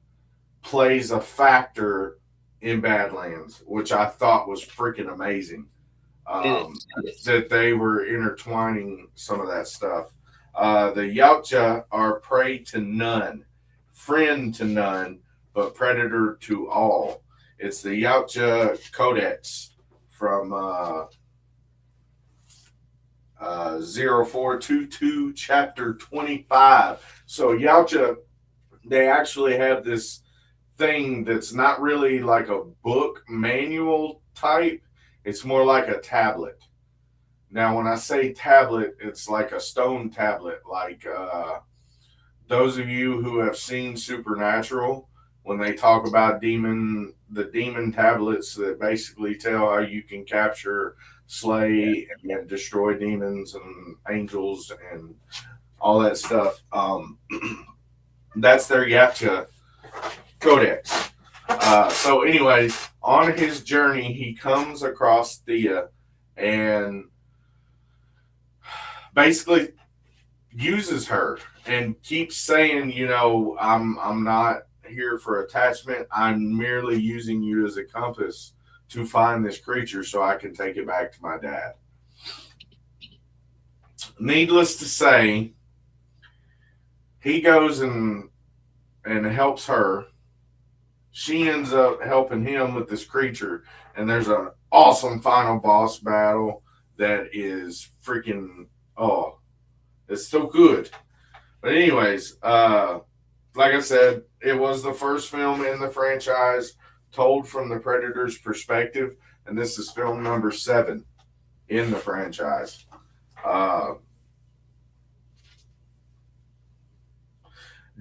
plays a factor in Badlands, which I thought was freaking amazing. That they were intertwining some of that stuff. The Yautja are prey to none, friend to none, but predator to all. It's the Yautja Codex from 0422, chapter 25. So Yautja, they actually have this thing that's not really like a book manual type. It's more like a tablet. Now, when I say tablet, it's like a stone tablet. Like those of you who have seen Supernatural, when they talk about the demon tablets that basically tell how you can capture, slay, and destroy demons and angels and all that stuff. That's their Yacha Codex. So, anyways, on his journey, he comes across Thea and basically uses her and keeps saying, you know, I'm not here for attachment. I'm merely using you as a compass to find this creature so I can take it back to my dad. Needless to say, he goes and helps her. She ends up helping him with this creature, and there's an awesome final boss battle that is freaking it's so good. But anyways, like I said, it was the first film in the franchise told from the Predator's perspective, and this is film number 7 in the franchise.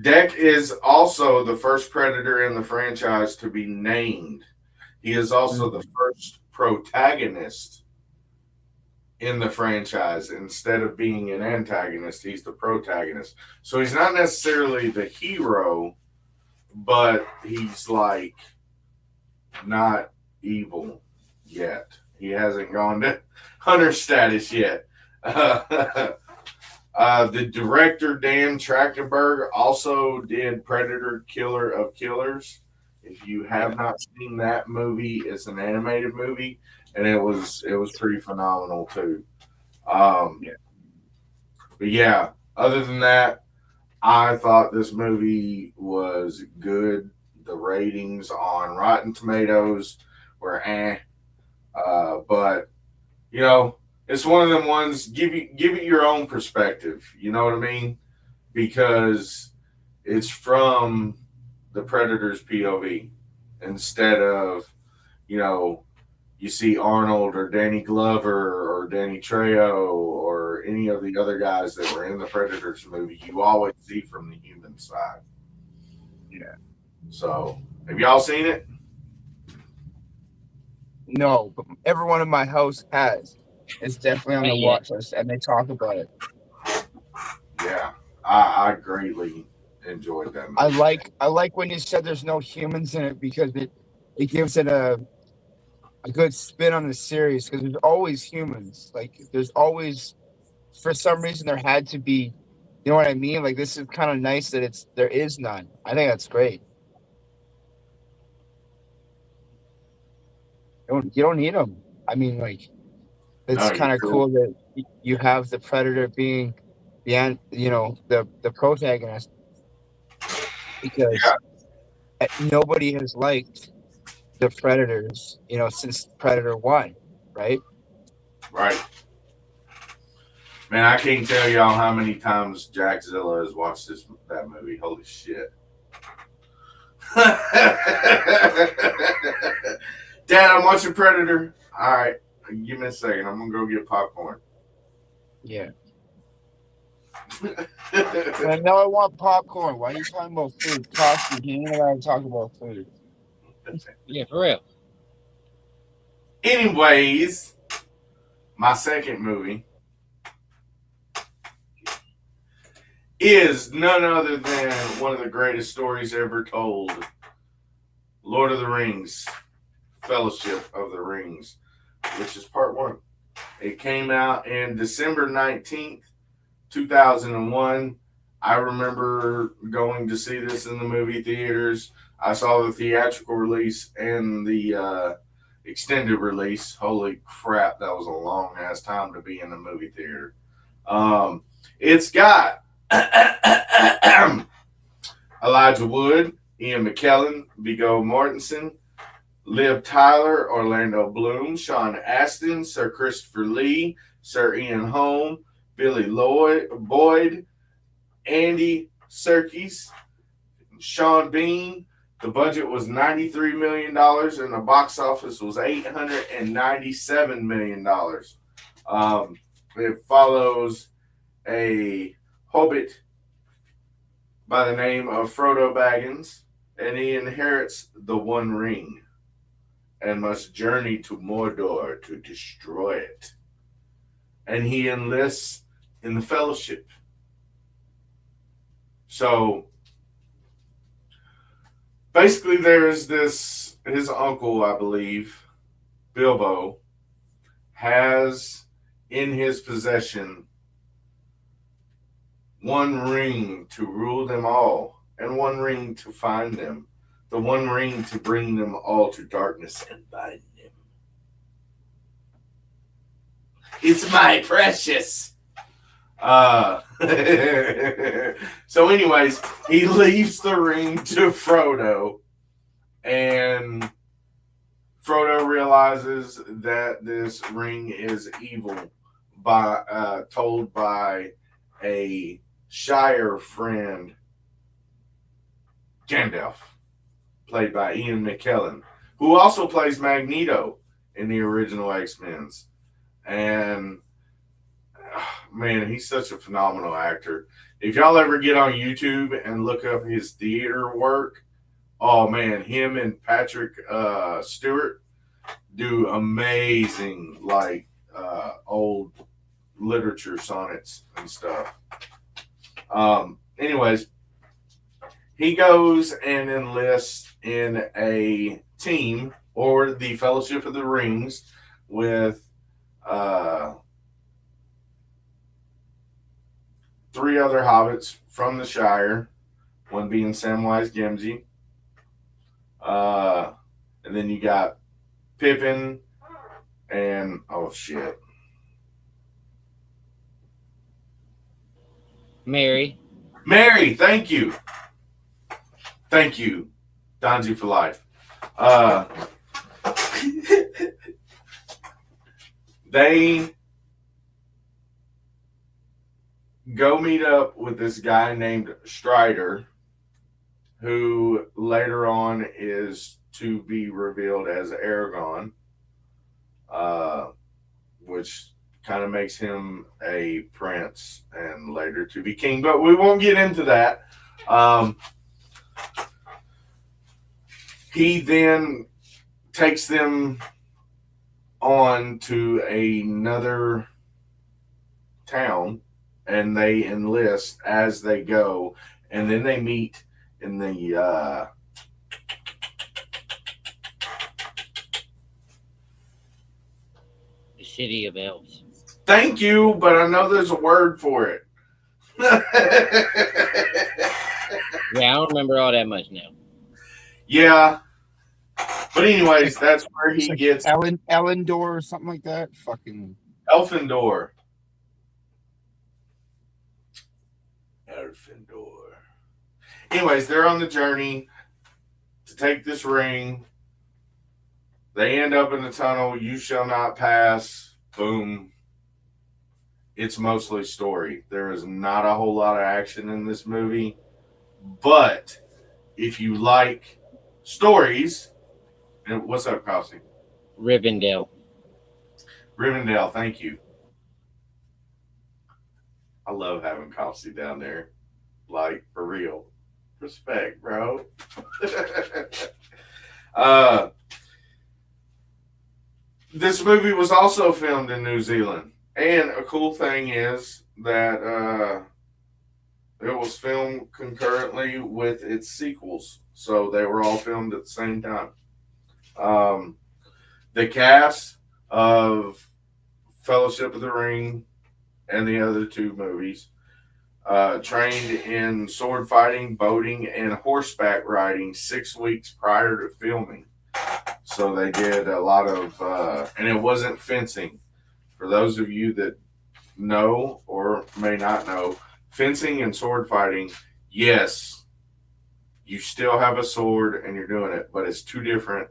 Deck is also the first Predator in the franchise to be named. He is also the first protagonist in the franchise. Instead of being an antagonist, he's the protagonist. So he's not necessarily the hero, but he's like not evil yet. He hasn't gone to hunter status yet. The director, Dan Trachtenberg, also did Predator Killer of Killers. If you have not seen that movie, it's an animated movie, and it was pretty phenomenal too. But yeah, other than that, I thought this movie was good. The ratings on Rotten Tomatoes were but you know, it's one of them ones. Give it your own perspective. You know what I mean? Because it's from the Predator's POV instead of, you know, you see Arnold or Danny Glover or Danny Trejo or any of the other guys that were in the Predators movie. You always see from the human side. Yeah. So, have y'all seen it? No, but everyone in my house has. It's definitely on the watch list, and they talk about it. Yeah, I greatly enjoyed that movie. I like when you said there's no humans in it, because it gives it a good spin on the series, because there's always humans. Like, there's always, for some reason, there had to be. You know what I mean? Like, this is kind of nice that there is none. I think that's great. You don't need them. I mean, like, it's kind of cool that you have the Predator being the protagonist, because nobody has liked the Predators, since Predator 1, right? Right. Man, I can't tell y'all how many times Jackzilla has watched that movie. Holy shit. Dad, I'm watching Predator. All right. Give me a second. I'm going to go get popcorn. Yeah. And now I want popcorn. Why are you talking about food? Coughsy, you ain't allowed to talk about food. Yeah, for real. Anyways, my second movie is none other than one of the greatest stories ever told. Lord of the Rings, Fellowship of the Rings, which is part 1. It came out in December 19th, 2001. I remember going to see this in the movie theaters. I saw the theatrical release and the extended release. Holy crap, that was a long ass time to be in the movie theater. It's got Elijah Wood, Ian McKellen, Viggo Mortensen, Liv Tyler, Orlando Bloom, Sean Astin, Sir Christopher Lee, Sir Ian Holm, Billy Boyd, Andy Serkis, Sean Bean. The budget was $93 million and the box office was $897 million. It follows a hobbit by the name of Frodo Baggins, and he inherits the One Ring and must journey to Mordor to destroy it. And he enlists in the Fellowship. So basically, there's this, his uncle, I believe, Bilbo, has in his possession one ring to rule them all, and one ring to find them, the one ring to bring them all to darkness and bind them. It's my precious. So anyways, he leaves the ring to Frodo, and Frodo realizes that this ring is evil, told by a Shire friend, Gandalf, played by Ian McKellen, who also plays Magneto in the original X-Men's. And man, he's such a phenomenal actor. If y'all ever get on YouTube and look up his theater work, oh man, him and Patrick Stewart do amazing, like old literature sonnets and stuff. Anyways, he goes and enlists in a team, or the Fellowship of the Rings, with 3 other hobbits from the Shire, one being Samwise Gamgee. And then you got Pippin and, oh shit, Mary, thank you. Thank you, Donji for life. They go meet up with this guy named Strider, who later on is to be revealed as Aragorn, which kind of makes him a prince and later to be king, but we won't get into that. He then takes them on to another town, and they enlist as they go, and then they meet in the City of Elves. Thank you, but I know there's a word for it. Yeah, I don't remember all that much now. Yeah. But anyways, that's where he gets Elendor or something like that. Fucking Elfindor. Anyways, they're on the journey to take this ring. They end up in the tunnel. You shall not pass. Boom. It's mostly story. There is not a whole lot of action in this movie. But if you like stories, and what's up, Coughsy? Rivendell, thank you. I love having Coughsy down there. Like, for real. Respect, bro. This movie was also filmed in New Zealand. And a cool thing is that it was filmed concurrently with its sequels. So they were all filmed at the same time. The cast of Fellowship of the Ring and the other 2 movies trained in sword fighting, boating, and horseback riding 6 weeks prior to filming. So they did a lot of, and it wasn't fencing. For those of you that know or may not know, fencing and sword fighting, yes, you still have a sword and you're doing it, but it's 2 different.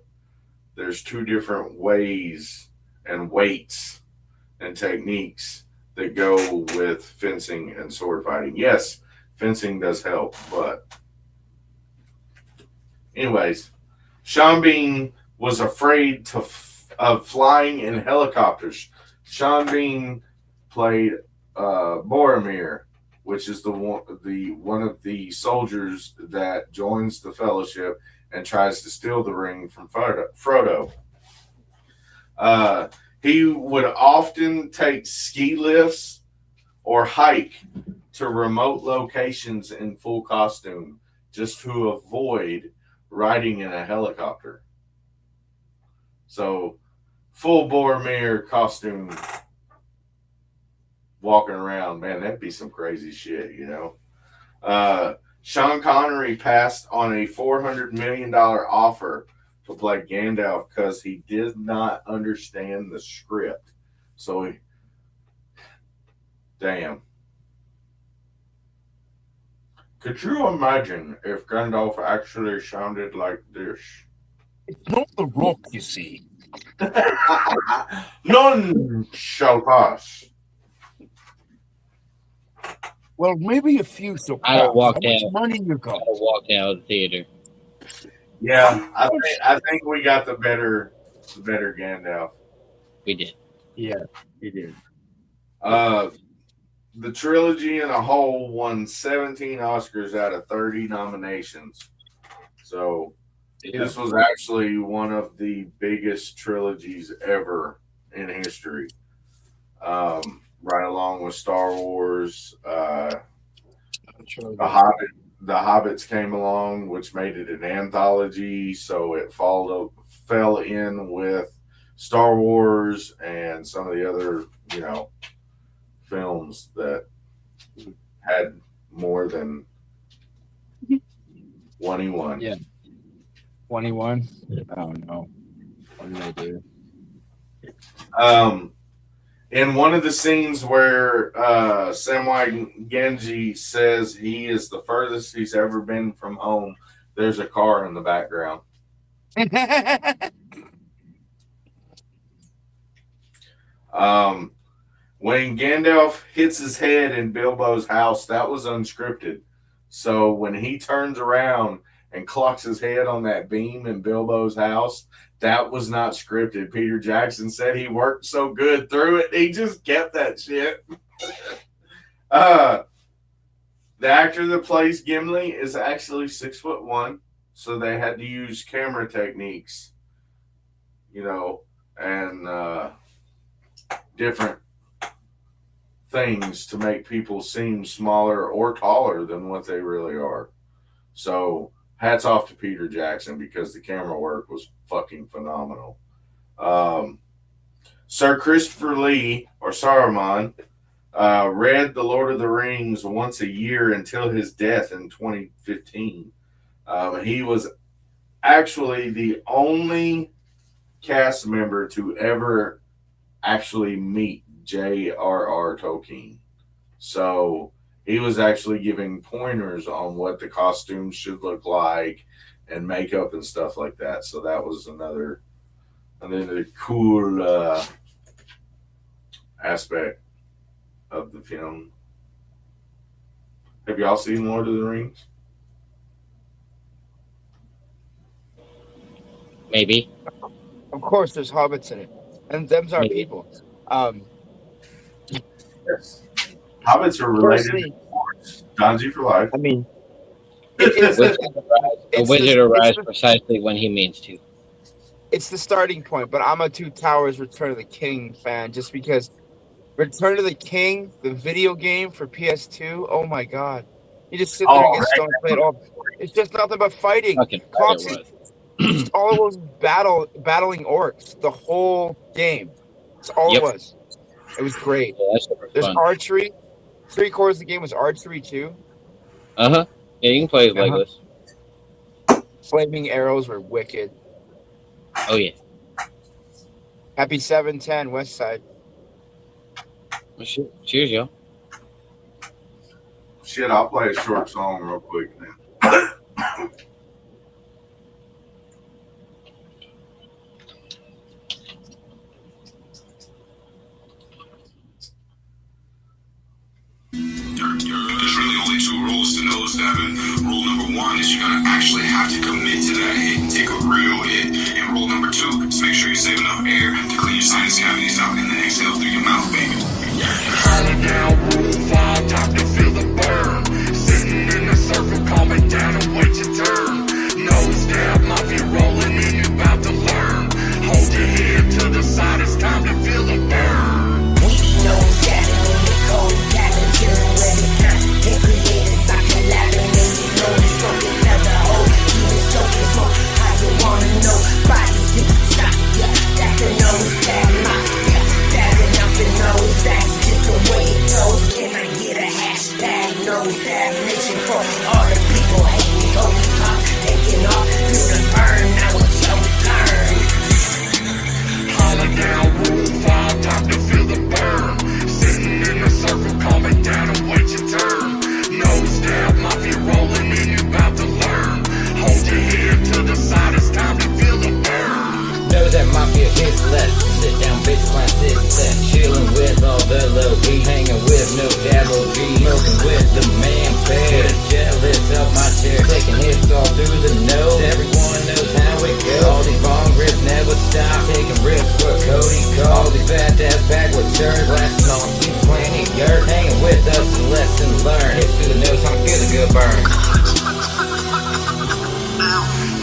There's 2 different ways and weights and techniques that go with fencing and sword fighting. Yes, fencing does help, but anyways, Sean Bean was afraid of flying in helicopters, Sean Bean played Boromir, which is the one of the soldiers that joins the Fellowship and tries to steal the ring from Frodo. He would often take ski lifts or hike to remote locations in full costume just to avoid riding in a helicopter. So, full Boromir costume walking around, man, that'd be some crazy shit, you know. Sean Connery passed on a $400 million offer to play Gandalf because he did not understand the script. So, damn. Could you imagine if Gandalf actually sounded like this? It's not the Rock, you see. None shall pass. Well, maybe a few so I'd have walked How much out. money you got? I'd have walked out of the theater. Yeah, I think we got the better Gandalf. We did. Yeah, he did. The trilogy in a whole won 17 Oscars out of 30 nominations. So this was actually one of the biggest trilogies ever in history. Right along with Star Wars, The Hobbits came along, which made it an anthology. So it fell in with Star Wars and some of the other, you know, films that had more than 21. Yeah. 21? Oh no. What did I do? In one of the scenes where Samwise Gamgee says he is the furthest he's ever been from home, there's a car in the background. When Gandalf hits his head in Bilbo's house, that was unscripted. So when he turns around and clocks his head on that beam in Bilbo's house, that was not scripted. Peter Jackson said he worked so good through it, he just kept that shit. The actor that plays Gimli is actually 6'1", so they had to use camera techniques, you know, and different things to make people seem smaller or taller than what they really are. So hats off to Peter Jackson because the camera work was fucking phenomenal. Sir Christopher Lee, or Saruman, read The Lord of the Rings once a year until his death in 2015. He was actually the only cast member to ever actually meet J.R.R. Tolkien. So he was actually giving pointers on what the costumes should look like and makeup and stuff like that. So that was another cool aspect of the film. Have y'all seen Lord of the Rings? Maybe. Of course, there's hobbits in it, and them's our people. Yes. Hobbits are related to dwarves. Donji for life. I mean, A wizard arrives precisely when he means to. It's the starting point, but I'm a Two Towers Return of the King fan just because Return of the King, the video game for PS2, oh my god. You just sit there and get stoned and play it all. It's just nothing but fighting. Coughsy. Just all of those battling orcs, the whole game. That's all it was. It was great. Yeah, there's fun. archery. 3/4 of the game was archery too. Yeah, you can play Legolas. Flaming arrows were wicked. Oh yeah. Happy 710 West Side. Well, cheers, y'all. Shit, I'll play a short song real quick then. There's really only two rules to nose dabbing. Rule number one is you're gonna actually have to commit to that hit and take a real hit. And rule number two is make sure you save enough air to clean your sinus cavities out and then exhale through your mouth, baby. Hollow down, rule 5, time to feel the burn. Sitting in a circle, calm it down and wait your turn. Nose down, mafia rolling in, you about to learn. Hold your head to the side, it's time to feel the burn. We know that when the cold cabin, chillin' with the content creators, I collaborate. You know the smoke is never hold. Keep it soaking smoke, how you wanna know? Bodies get stop, yeah. That the nose stab, yeah. Stabbing up the nose, that's just the way it goes. Can I get a hashtag nose stab nation for all the people hating, holy pop, taking off through the burn? Now it's your turn. Hollow down, rule 5, time to feel the burn. Sitting in a circle, calm it down and wait your turn. Nose down, mafia rolling in, you about to learn. Hold your head to the side, it's time to feel the burn. Know that mafia hits left. Sit down, bitch, class is set. Chillin' with all the low B. Hanging with no dabble G. Smoking with the man bear. Jealous of my chair. Taking hits all through the nose. Everyone knows how it goes. All these bong rips never stop. Taking rips for Cody Cole. All these fat ass backward turns. Blasting on keep plenty dirt. Hanging with us, a lesson learned. Hits through the nose, I'm feeling good burn.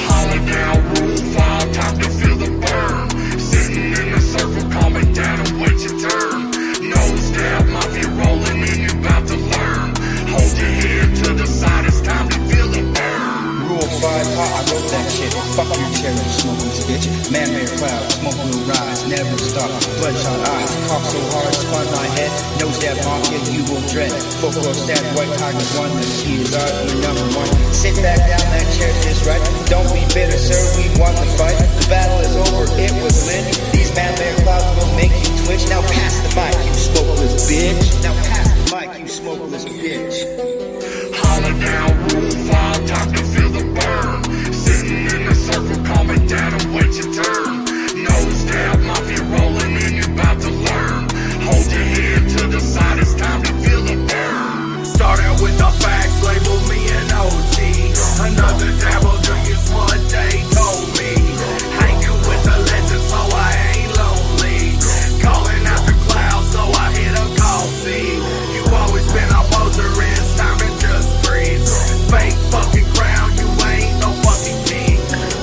Hollow down, rule 5, time to feel the burn. Sitting in a circle, calm it down and wait your turn. Nose down, mafia rolling in, you about to learn. Hold your head to the side, it's time to feel the burn. Rule 5, I wrote that shit. Fuck your cherry, smoking bitch. Man-made cloud, smoke will rise, never stop. Bloodshot eyes, cough so hard, spun my head. Nose that mafia, you will dread. Folklore stat, white tigers won. The key is our number one. Sit back down, that chair is right. Don't be bitter, sir, we won the fight. The battle is over, it was lit. These man-made clouds will make you twitch. Now pass the mic, you smokeless bitch. Now pass the mic, you smokeless bitch. Hollow down, rule 5, time to feel the burn. Sitting in a circle, calm it down and wait your turn. Nose down, mafia rolling in, you about to learn. Hold your head to the side, it's time to feel the burn. Started with the facts, label me an OG. Another dabble drink is what they told me. Hanging with the legends, so I ain't lonely. Calling out the clouds, so I hit a Coughsy. You always been a poser, it's time to just breathe. Fake fucking crown, you ain't no fucking king.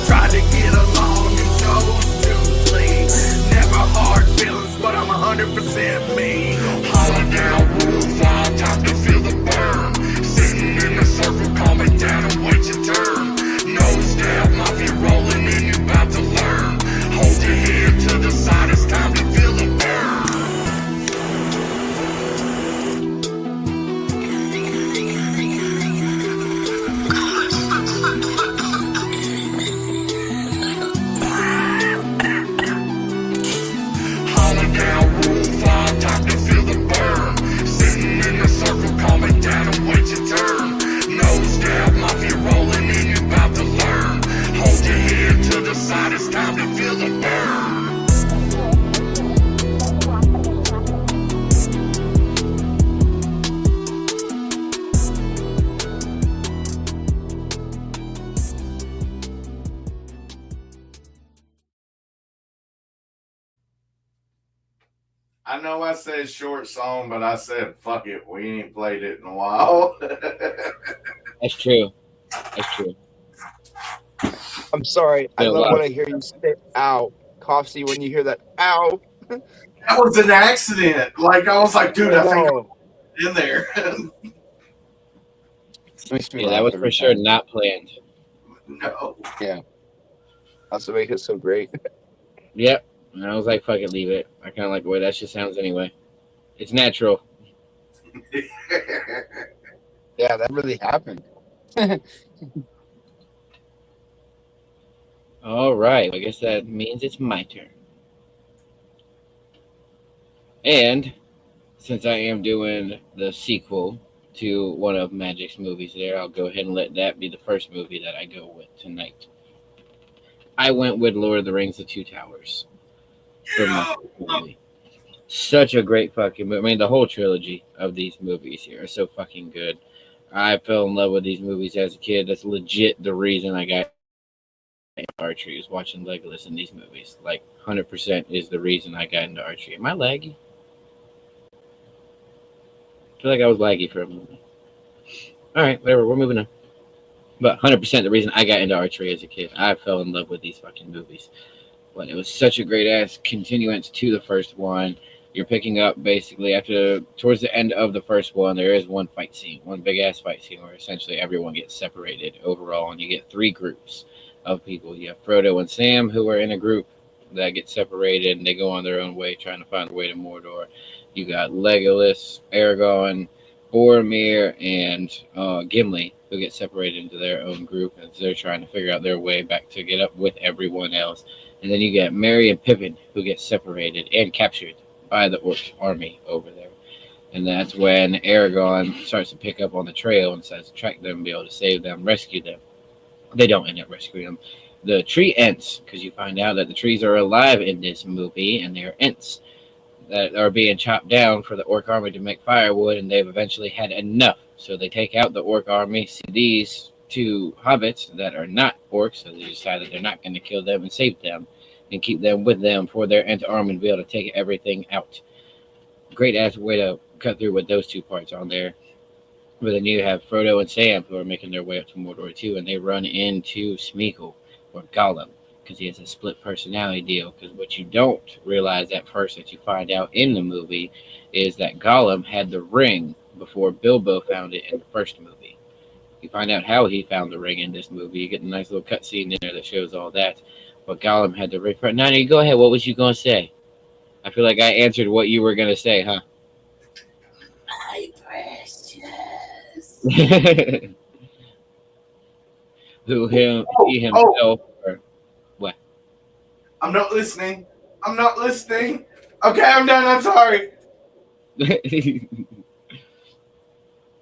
Tried to get along, you chose to leave. Never hard feelings, but I'm 100% me. Hollow down, rule 5, time to feel the burn. Sitting in a circle, calm it down and wait your turn. Nose down, mafia rolling in, you about to learn. Hold your head to the side, it's time to feel the burn. Hollow down, rule 5, time to feel the burn. Sitting in a circle, calm it down and wait your turn. Nose down, mafia rolling in, you about to learn. Hold your head to the side, it's time to feel the burn. I know I said short song, but I said fuck it. We ain't played it in a while. That's true. That's true. I'm sorry. I Yeah, love wow. when I hear you say ow. Coughsy, when you hear that ow. That was an accident. Like I was like, dude, I think I'm in there. Makes me Yeah, that laugh was every for sure time. not planned. No. Yeah. That's what makes it so great. Yep. And I was like, fuck it, leave it. I kind of like the way that shit sounds anyway. It's natural. Yeah, that really happened. All right. I guess that means it's my turn. And since I am doing the sequel to one of Magik's movies there, I'll go ahead and let that be the first movie that I go with tonight. I went with Lord of the Rings: The Two Towers for my movie. Such a great fucking movie. I mean, the whole trilogy of these movies here are so fucking good. I fell in love with these movies as a kid. That's legit the reason I got into archery is watching Legolas in these movies. Like 100% is the reason I got into archery. Am I laggy? I feel like I was laggy for a moment. All right, whatever. We're moving on. But 100% the reason I got into archery as a kid. I fell in love with these fucking movies. But it was such a great ass continuance to the first one. You're picking up basically towards the end of the first one, there is one fight scene, one big ass fight scene where essentially everyone gets separated overall, and you get three groups of people. You have Frodo and Sam, who are in a group that get separated, and they go on their own way trying to find their way to Mordor. You got Legolas, Aragorn, Boromir, and Gimli, who get separated into their own group as they're trying to figure out their way back to get up with everyone else. And then you get Merry and Pippin, who get separated and captured by the orc army over there. And that's when Aragorn starts to pick up on the trail and starts to track them, be able to save them, rescue them. They don't end up rescuing them. The tree Ents, because you find out that the trees are alive in this movie, and they're Ents that are being chopped down for the orc army to make firewood, and they've eventually had enough. So they take out the orc army, see these two hobbits that are not orcs, so they decide that they're not going to kill them and save them and keep them with them for their Ent army to be able to take everything out. Great ass way to cut through with those two parts on there. But then you have Frodo and Sam who are making their way up to Mordor too, and they run into Smeagol or Gollum because he has a split personality deal. Because what you don't realize at first that you find out in the movie is that Gollum had the ring before Bilbo found it in the first movie. You find out how he found the ring in this movie. You get a nice little cutscene in there that shows all that. But Gollum had the ring. Nani, go ahead. What was you going to say? I feel like I answered what you were going to say, huh? My precious. He himself, or what? I'm not listening. Okay, I'm done. I'm sorry.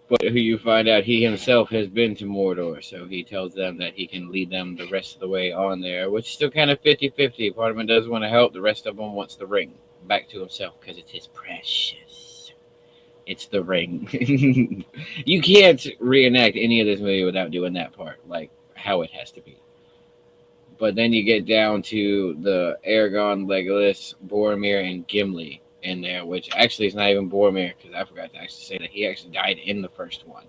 But who you find out he himself has been to Mordor, so he tells them that he can lead them the rest of the way on there, which is still kind of 50-50. Part of him does want to help, the rest of them wants the ring back to himself because it's his precious. It's the ring. You can't reenact any of this movie without doing that part, like how it has to be. But then you get down to the Aragorn, Legolas, Boromir, and Gimli in there, which actually is not even Boromir, because I forgot to actually say that he actually died in the first one.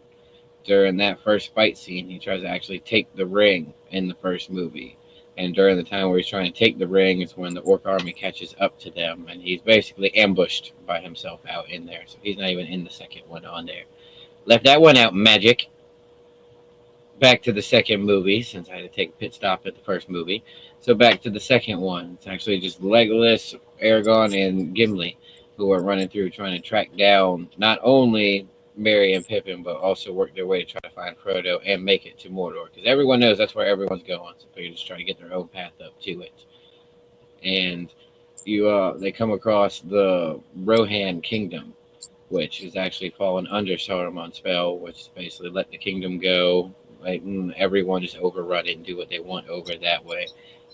During that first fight scene, he tries to actually take the ring in the first movie. And during the time where he's trying to take the ring is when the orc army catches up to them, and he's basically ambushed by himself out in there. So he's not even in the second one on there. Left that one out, Magik. Back to the second movie, since I had to take a pit stop at the first movie. So back to the second one. It's actually just Legolas, Aragorn, and Gimli who are running through trying to track down not only Merry and Pippin, but also work their way to try to find Frodo and make it to Mordor. Because everyone knows that's where everyone's going. So they're just trying to get their own path up to it. And they come across the Rohan Kingdom, which is actually fallen under Saruman's spell, which is basically let the kingdom go. Like, everyone just overrun it and do what they want over that way.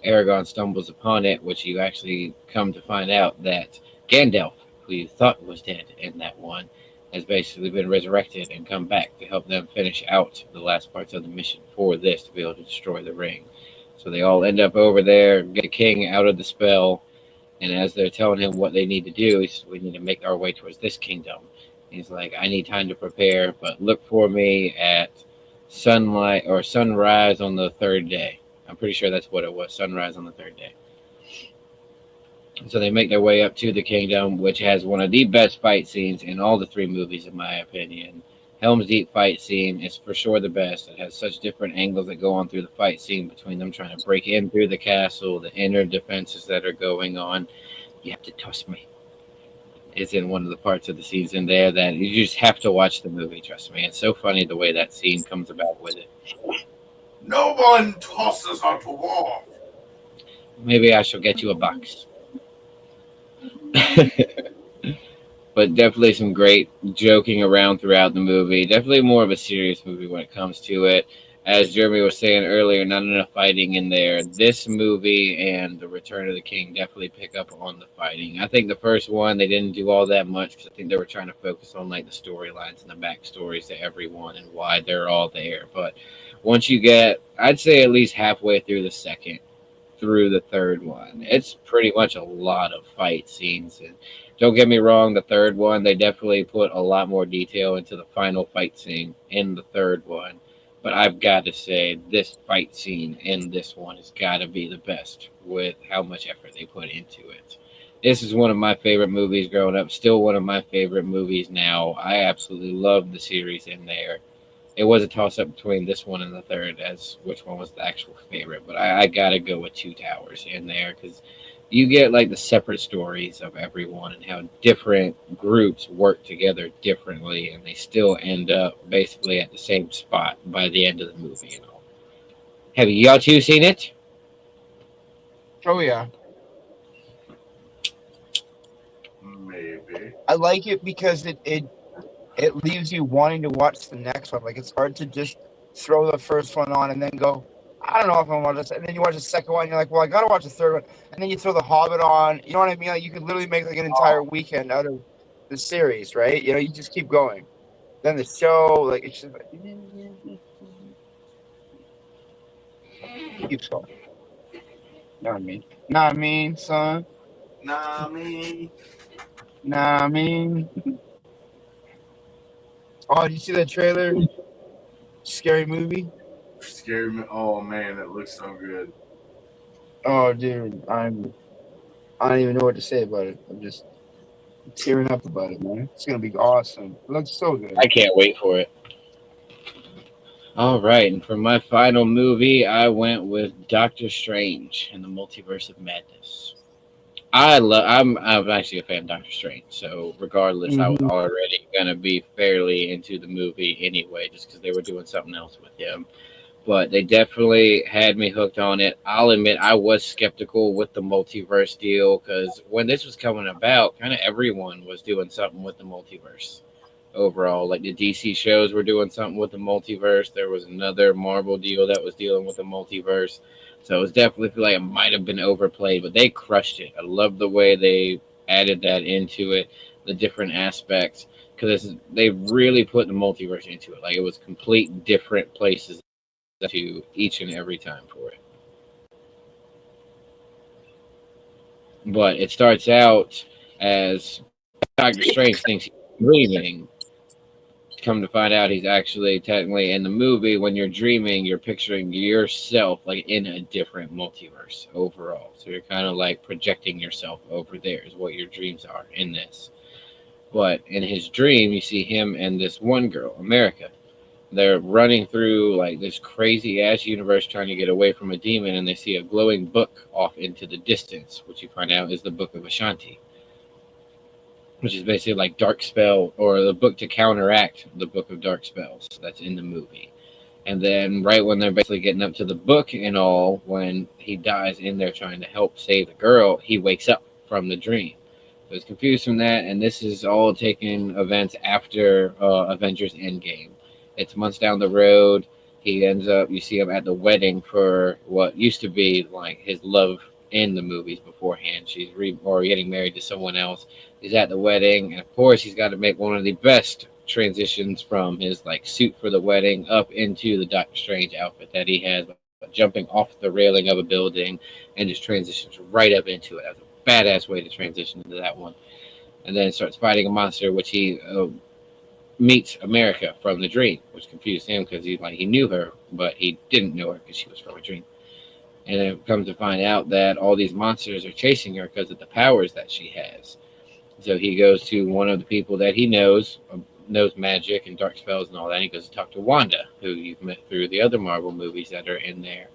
Aragorn stumbles upon it, which you actually come to find out that Gandalf, who you thought was dead in that one, has basically been resurrected and come back to help them finish out the last parts of the mission for this to be able to destroy the ring. So they all end up over there, get the king out of the spell, and as they're telling him what they need to do, he says, we need to make our way towards this kingdom. He's like, I need time to prepare, but look for me at sunlight or sunrise on the third day. I'm pretty sure that's what it was, sunrise on the third day. So they make their way up to the kingdom, which has one of the best fight scenes in all the three movies, in my opinion. Helm's Deep fight scene is for sure the best. It has such different angles that go on through the fight scene between them trying to break in through the castle, the inner defenses that are going on. You have to trust me. It's in one of the parts of the scenes in there that you just have to watch the movie, trust me. It's so funny the way that scene comes about with it. No one tosses out a war. Maybe I shall get you a box. But definitely some great joking around throughout the movie. Definitely more of a serious movie when it comes to it. as Jeremy was saying earlier, not enough fighting in there. This movie and The Return of the King definitely pick up on the fighting. I think the first one they didn't do all that much because I think they were trying to focus on like the storylines and the backstories to everyone and why they're all there. But once you get, I'd say at least halfway through the second through the third one, it's pretty much a lot of fight scenes. And don't get me wrong, the third one they definitely put a lot more detail into the final fight scene in the third one. But I've got to say, this fight scene in this one has got to be the best with how much effort they put into it. This is one of my favorite movies growing up, still one of my favorite movies now. I absolutely love the series in there. It was a toss up between this one and the third as which one was the actual favorite, but I got to go with Two Towers in there because you get like the separate stories of everyone and how different groups work together differently and they still end up basically at the same spot by the end of the movie, you know. Have y'all two seen it? Oh yeah. Maybe. I like it because it leaves you wanting to watch the next one. Like it's hard to just throw the first one on and then go, I don't know if I want this. And then you watch the second one, and you're like, well, I gotta watch the third one. And then you throw the Hobbit on. You know what I mean? Like you could literally make like an entire weekend out of the series, right? You know, you just keep going. Then the show, like it's just like keeps going. Know what I mean? Know what I mean, son? Nah, me. Nah, I mean. Oh, did you see that trailer? Scary movie. Scary me. Oh man, it looks so good. Oh, dude, I don't even know what to say about it. I'm just tearing up about it, man. It's gonna be awesome. It looks so good. I can't wait for it. All right, and for my final movie, I went with Doctor Strange and the Multiverse of Madness. I'm actually a fan of Doctor Strange, so regardless, I was already gonna be fairly into the movie anyway, just because they were doing something else with him. But they definitely had me hooked on it. I'll admit I was skeptical with the multiverse deal because when this was coming about, kind of everyone was doing something with the multiverse overall. Like the DC shows were doing something with the multiverse. There was another Marvel deal that was dealing with the multiverse. So it was definitely feel like it might have been overplayed, but they crushed it. I love the way they added that into it, the different aspects, because they really put the multiverse into it. Like it was complete different places to each and every time for it. But it starts out as Doctor Strange thinks he's dreaming. Come to find out, he's actually technically in the movie. When you're dreaming, you're picturing yourself like in a different multiverse overall. So you're kind of like projecting yourself over there, is what your dreams are in this. But in his dream, you see him and this one girl, America. They're running through like this crazy ass universe trying to get away from a demon, and they see a glowing book off into the distance, which you find out is the Book of Ashanti, which is basically like dark spell or the book to counteract the Book of Dark Spells that's in the movie. And then right when they're basically getting up to the book and all, when he dies in there trying to help save the girl, he wakes up from the dream. So he's confused from that, and this is all taking events after Avengers Endgame. It's months down the road. He ends up, you see him at the wedding for what used to be like his love in the movies beforehand. She's getting married to someone else. He's at the wedding, and of course, he's got to make one of the best transitions from his like suit for the wedding up into the Doctor Strange outfit that he has, jumping off the railing of a building and just transitions right up into it. That's a badass way to transition into that one. And then starts fighting a monster, which he meets America from the dream, which confused him because he knew her, but he didn't know her because she was from a dream. And it comes to find out that all these monsters are chasing her because of the powers that she has. So he goes to one of the people that he knows magic and dark spells and all that. And he goes to talk to Wanda, who you've met through the other Marvel movies that are in there.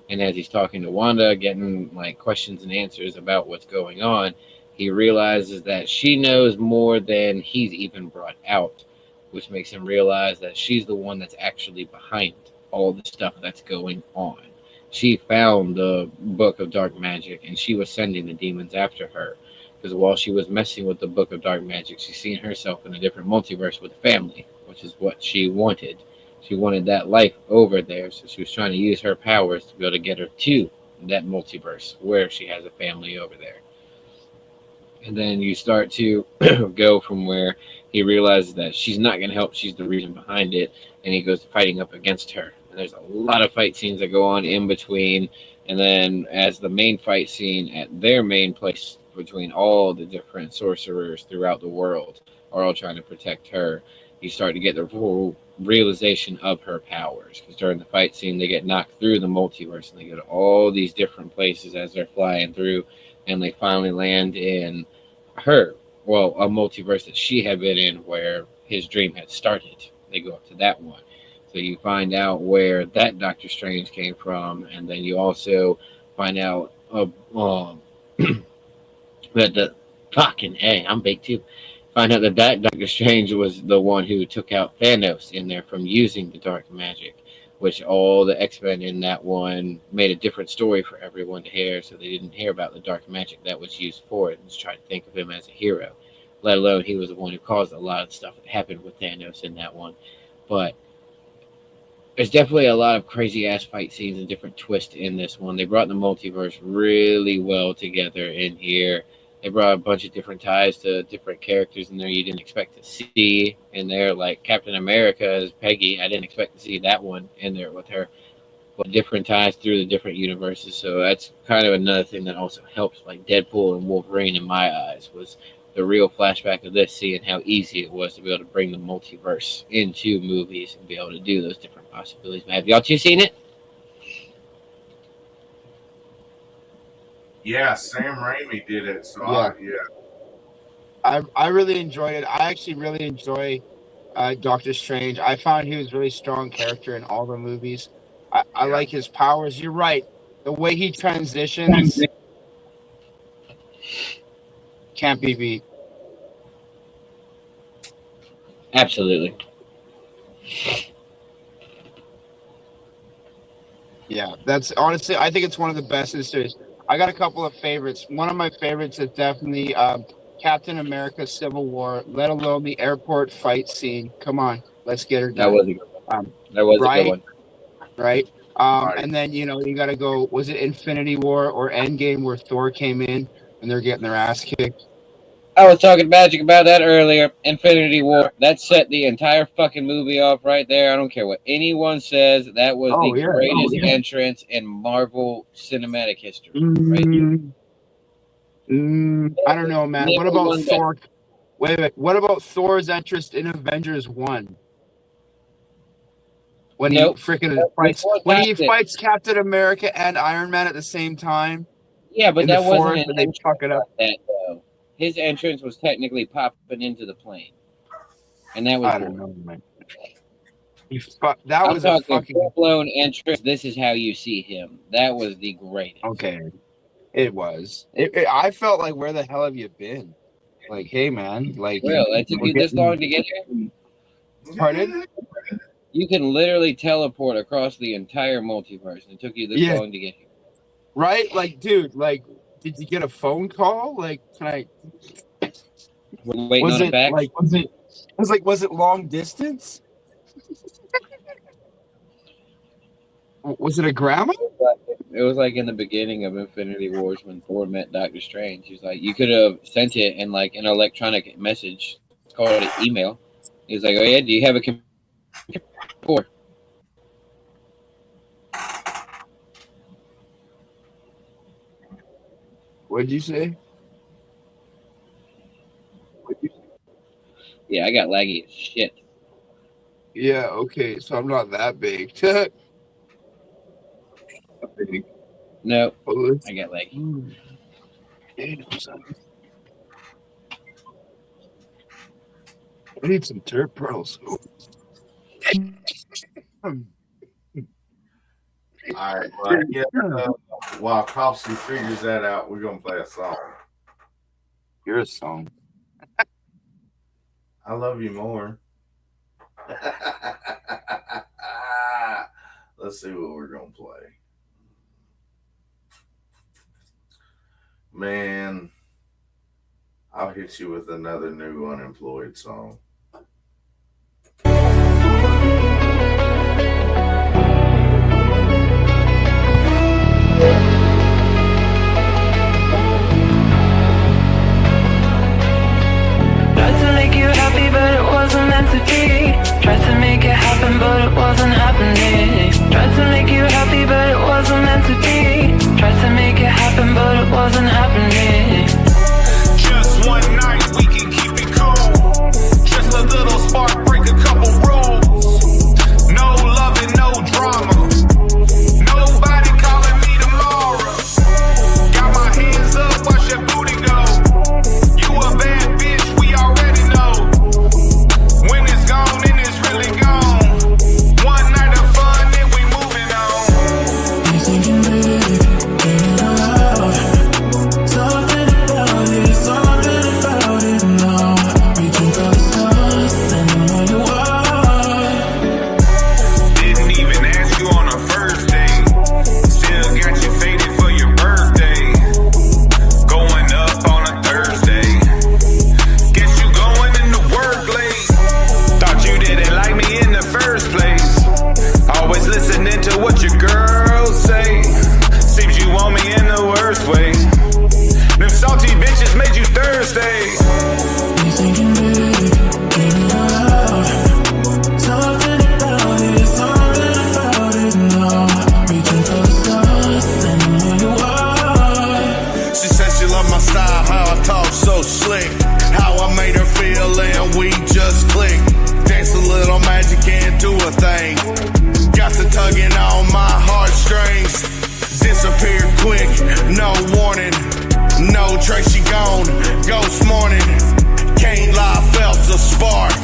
And as he's talking to Wanda, getting like questions and answers about what's going on, he realizes that she knows more than he's even brought out, which makes him realize that she's the one that's actually behind all the stuff that's going on. She found the Book of Dark Magic, and she was sending the demons after her. Because while she was messing with the Book of Dark Magic, she's seen herself in a different multiverse with family, which is what she wanted. She wanted that life over there, so she was trying to use her powers to be able to get her to that multiverse where she has a family over there. And then you start to go from where he realizes that she's not going to help, she's the reason behind it, and he goes fighting up against her. And there's a lot of fight scenes that go on in between, and then as the main fight scene at their main place between all the different sorcerers throughout the world are all trying to protect her, you start to get the full realization of her powers. Because during the fight scene, they get knocked through the multiverse, and they go to all these different places as they're flying through, and they finally land in her, well, a multiverse that she had been in where his dream had started. They go up to that one. So you find out where that Doctor Strange came from, and then you also find out that the fucking hey, I'm baked too. Find out that Doctor Strange was the one who took out Thanos in there from using the dark magic, which all the X-Men in that one made a different story for everyone to hear, so they didn't hear about the dark magic that was used for it and just try to think of him as a hero, let alone he was the one who caused a lot of stuff that happened with Thanos in that one. But there's definitely a lot of crazy-ass fight scenes and different twists in this one. They brought the multiverse really well together in here. They brought a bunch of different ties to different characters in there you didn't expect to see in there, like Captain America as Peggy. I didn't expect to see that one in there with her. But different ties through the different universes. So that's kind of another thing that also helps, like Deadpool and Wolverine in my eyes, was the real flashback of this, seeing how easy it was to be able to bring the multiverse into movies and be able to do those different possibilities. Have y'all two seen it? Yeah, Sam Raimi did it. So I really enjoyed it. I actually really enjoy Doctor Strange. I found he was a really strong character in all the movies. I like his powers. You're right. The way he transitions can't be beat. Absolutely. Yeah, that's honestly, I think it's one of the best in the series. I got a couple of favorites. One of my favorites is definitely Captain America Civil War, let alone the airport fight scene. Come on, let's get her done. That was a good one. That was a good one. Right? And then, you got to go, was it Infinity War or Endgame where Thor came in and they're getting their ass kicked? I was talking magic about that earlier. Infinity War. That set the entire fucking movie off right there. I don't care what anyone says. That was the greatest entrance in Marvel cinematic history. I don't know, man. What about Thor? Wait. What about Thor's entrance in Avengers 1? When he fights Captain America and Iron Man at the same time. Yeah, but that wasn't and they fuck it up. That, though. His entrance was technically popping into the plane, and that was. I don't know, man. That was a fucking full-blown entrance. This is how you see him. That was the greatest. Okay, it was. I felt like, where the hell have you been? Like, hey, man. Like, it took you this long to get here. Pardon? You can literally teleport across the entire multiverse, and it took you this long to get here. Right? Like, dude, like, did you get a phone call? Like, can I? We're waiting on it back. Like, was it long distance? Was it a grandma? It was like in the beginning of Infinity Wars when Thor met Doctor Strange. He was like, you could have sent it in like an electronic message, called it email. He was like, oh yeah, do you have a computer? What did you say? Yeah, I got laggy as shit. Yeah, okay, so I'm not that big. No, I got laggy. Damn, son. I need some dirt pearls. All right, while Coughsy figures that out, we're gonna play a song. Your song. I love you more. Let's see what we're gonna play. Man, I'll hit you with another new Unemployed song. Tried to make you happy, but it wasn't meant to be. Tried to make it happen, but it wasn't happening. Tried to make you happy, but it wasn't meant to be. Tried to make it happen, but it wasn't happening. Just one night, we can keep it cool. Just a little spark, break a couple rules. No loving, no drama. Nobody calling me tomorrow. Got my hands up, watch your booty go. You a bad bitch, we already know. When it's gone, then it's really gone. One night of fun, then we moving on. You thinking, baby, get it out. Something about it, something about it now. Reaching for the stars, and I know you are. Didn't even ask you on a first date. Still got you faded for your birthday. Going up on a Thursday. Guess you going into work late. Thought you didn't like me in the first place. Always listening to what your girls say. Seems you want me in the worst way. Them salty bitches made you Thursday. You thinking, baby, get it out. Something about it, something about it now. Reaching for the stars, and I know you are. She said she loved my style, how I talk so slick. How I made her feel and we just clicked. Dance a little magic and do a thing. Got to tugging on my heartstrings. Disappeared quick, no warning. No trace, she gone, ghost morning. Can't lie, felt a spark.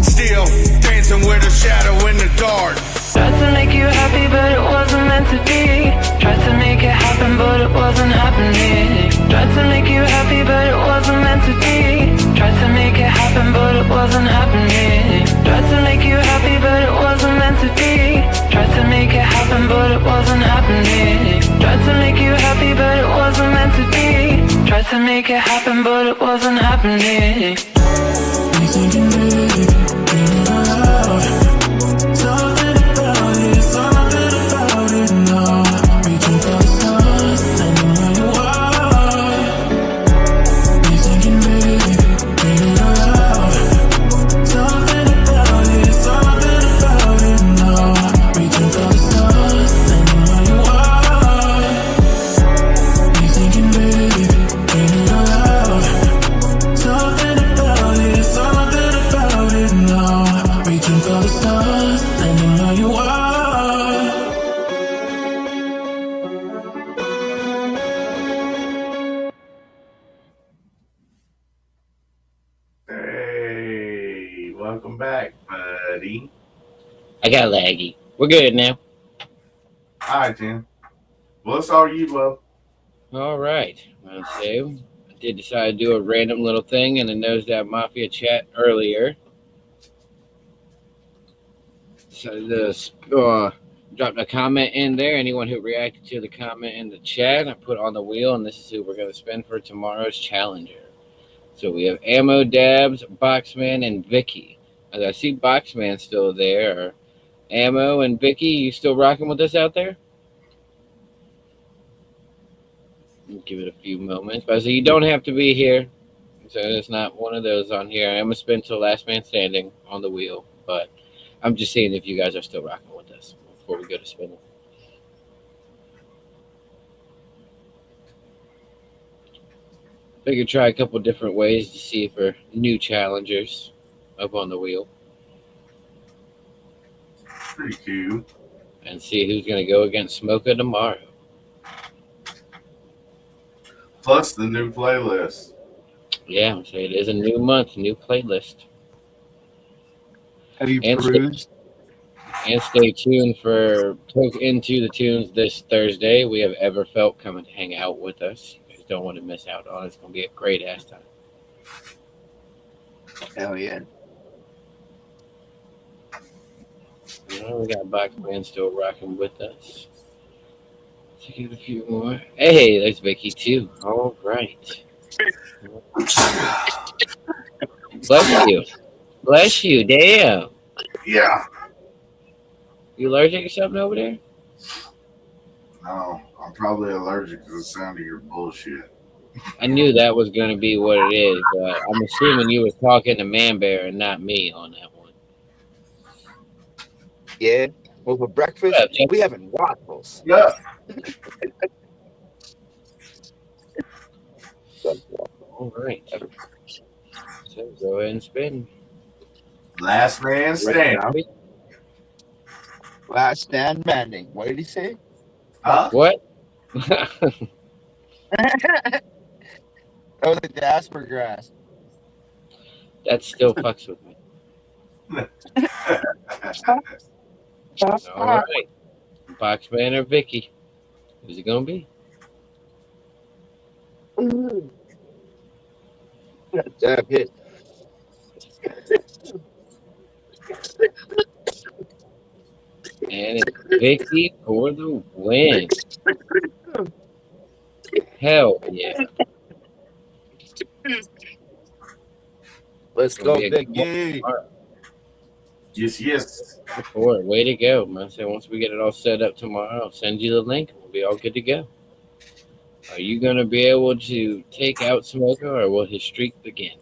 Still dancing with a shadow in the dark. Tried to make you happy, but it wasn't meant to be. Tried to make it happen, but it wasn't happening. Tried to make you happy, but it wasn't meant to be. Tried to make it happen, but it wasn't happening. Tried to make you happy, but it wasn't meant to be. Tried to make it happen, but it wasn't happening. Tried to make you happy, but it wasn't meant to be. Tried to make it happen, but it wasn't happening. You thinking, baby, get it out. Something about it, something about it now. Reaching for the stars, and I know you are. You thinking, baby, get it out. Something about it, something about it now. Reaching for the stars, and I know you are. You thinking, baby, get it out. Something about it, something about it now. Reaching for the stars, and I know you are. Hey, welcome back, buddy. I got laggy. We're good now. All right, Tim. Well, it's all you, love. All right. Well, so I did decide to do a random little thing in the Nose Dab Mafia chat earlier. So dropped a comment in there. Anyone who reacted to the comment in the chat, I put on the wheel, and this is who we're going to spin for tomorrow's challenger. So we have Ammo, Dabs, Boxman, and Vicky. As I see Boxman still there. Ammo and Vicky, you still rocking with us out there? Give it a few moments. But so you don't have to be here. So it's not one of those on here. I'm going to spin till last man standing on the wheel. But I'm just seeing if you guys are still rocking with us before we go to spinning. Figured try a couple different ways to see if we're new challengers up on the wheel. Pretty cool. And see who's going to go against Smoker tomorrow. Plus the new playlist. Yeah, so it is a new month, new playlist. Have you perused? And stay tuned for Poke Into the Tunes this Thursday. We have Everfelt coming to hang out with us. You guys don't want to miss out on it. It's going to be a great ass time. Hell yeah. Well, we got Boxman still rocking with us. Let's get a few more. Hey, there's Vicky too. All right. Bless you. Bless you. Damn. Yeah. You allergic or something over there? No, I'm probably allergic to the sound of your bullshit. I knew that was going to be what it is, but I'm assuming you were talking to Man Bear and not me on that one. Yeah. Well, for breakfast, What up, Jeff? we having waffles. Yeah. All right. So go ahead and spin. Last man Right standing. now. Last stand standing. What did he say? Huh? What? That was the Jasper grass. That still fucks with me. All right. Boxman or Vicky? Who's it going to be? Damn hit. And it's Vicky for the win. Hell yeah. Let's go, Gonna be a good one Vicky. tomorrow. Yes. Look forward. Way to go, man. So once we get it all set up tomorrow, I'll send you the link. We'll be all good to go. Are you going to be able to take out Smoker, or will his streak begin?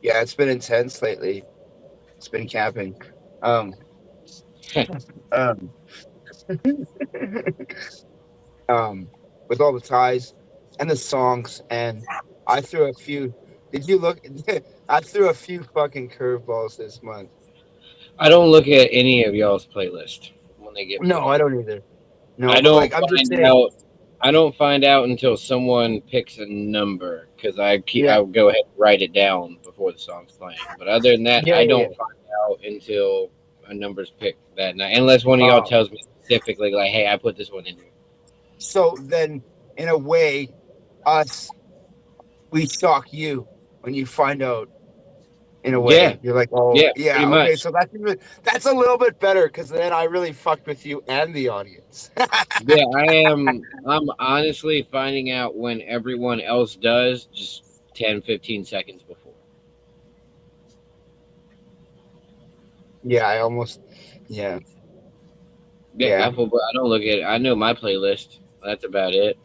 Yeah, it's been intense lately. It's been camping. Um, um, with all the ties and the songs, and I threw a few. Did you look? I threw a few fucking curveballs this month. I don't look at any of y'all's playlist when they get No, put I up. don't either. No, I but don't like I'm just find saying. out. I don't find out until someone picks a number because Yeah. I'll go ahead and write it down before the song's playing. But other than that, Yeah, I yeah, don't yeah. find out until a number's picked that night, unless one of y'all tells me specifically, like, "Hey, I put this one in here." So then, in a way, we shock you when you find out. In a way, Yeah. you're like, oh, Yeah, yeah, pretty okay. much. So that's a little bit better because then I really fucked with you and the audience. Yeah, I'm honestly finding out when everyone else does, just 10, 15 seconds before. Yeah, I almost, yeah. Yeah, I don't look at it. I know my playlist. That's about it.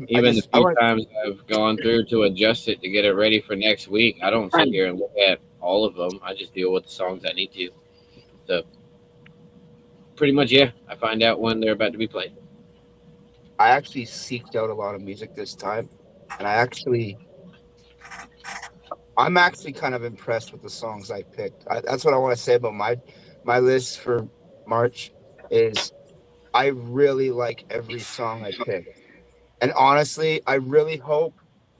Even the few times I've gone through to adjust it to get it ready for next week, I don't sit here and look at all of them. I just deal with the songs I need to. So, pretty much, yeah, I find out when they're about to be played. I actually seeked out a lot of music this time, and I'm actually kind of impressed with the songs I picked. That's what I want to say about my list for March is I really like every song I picked. And honestly, I really hope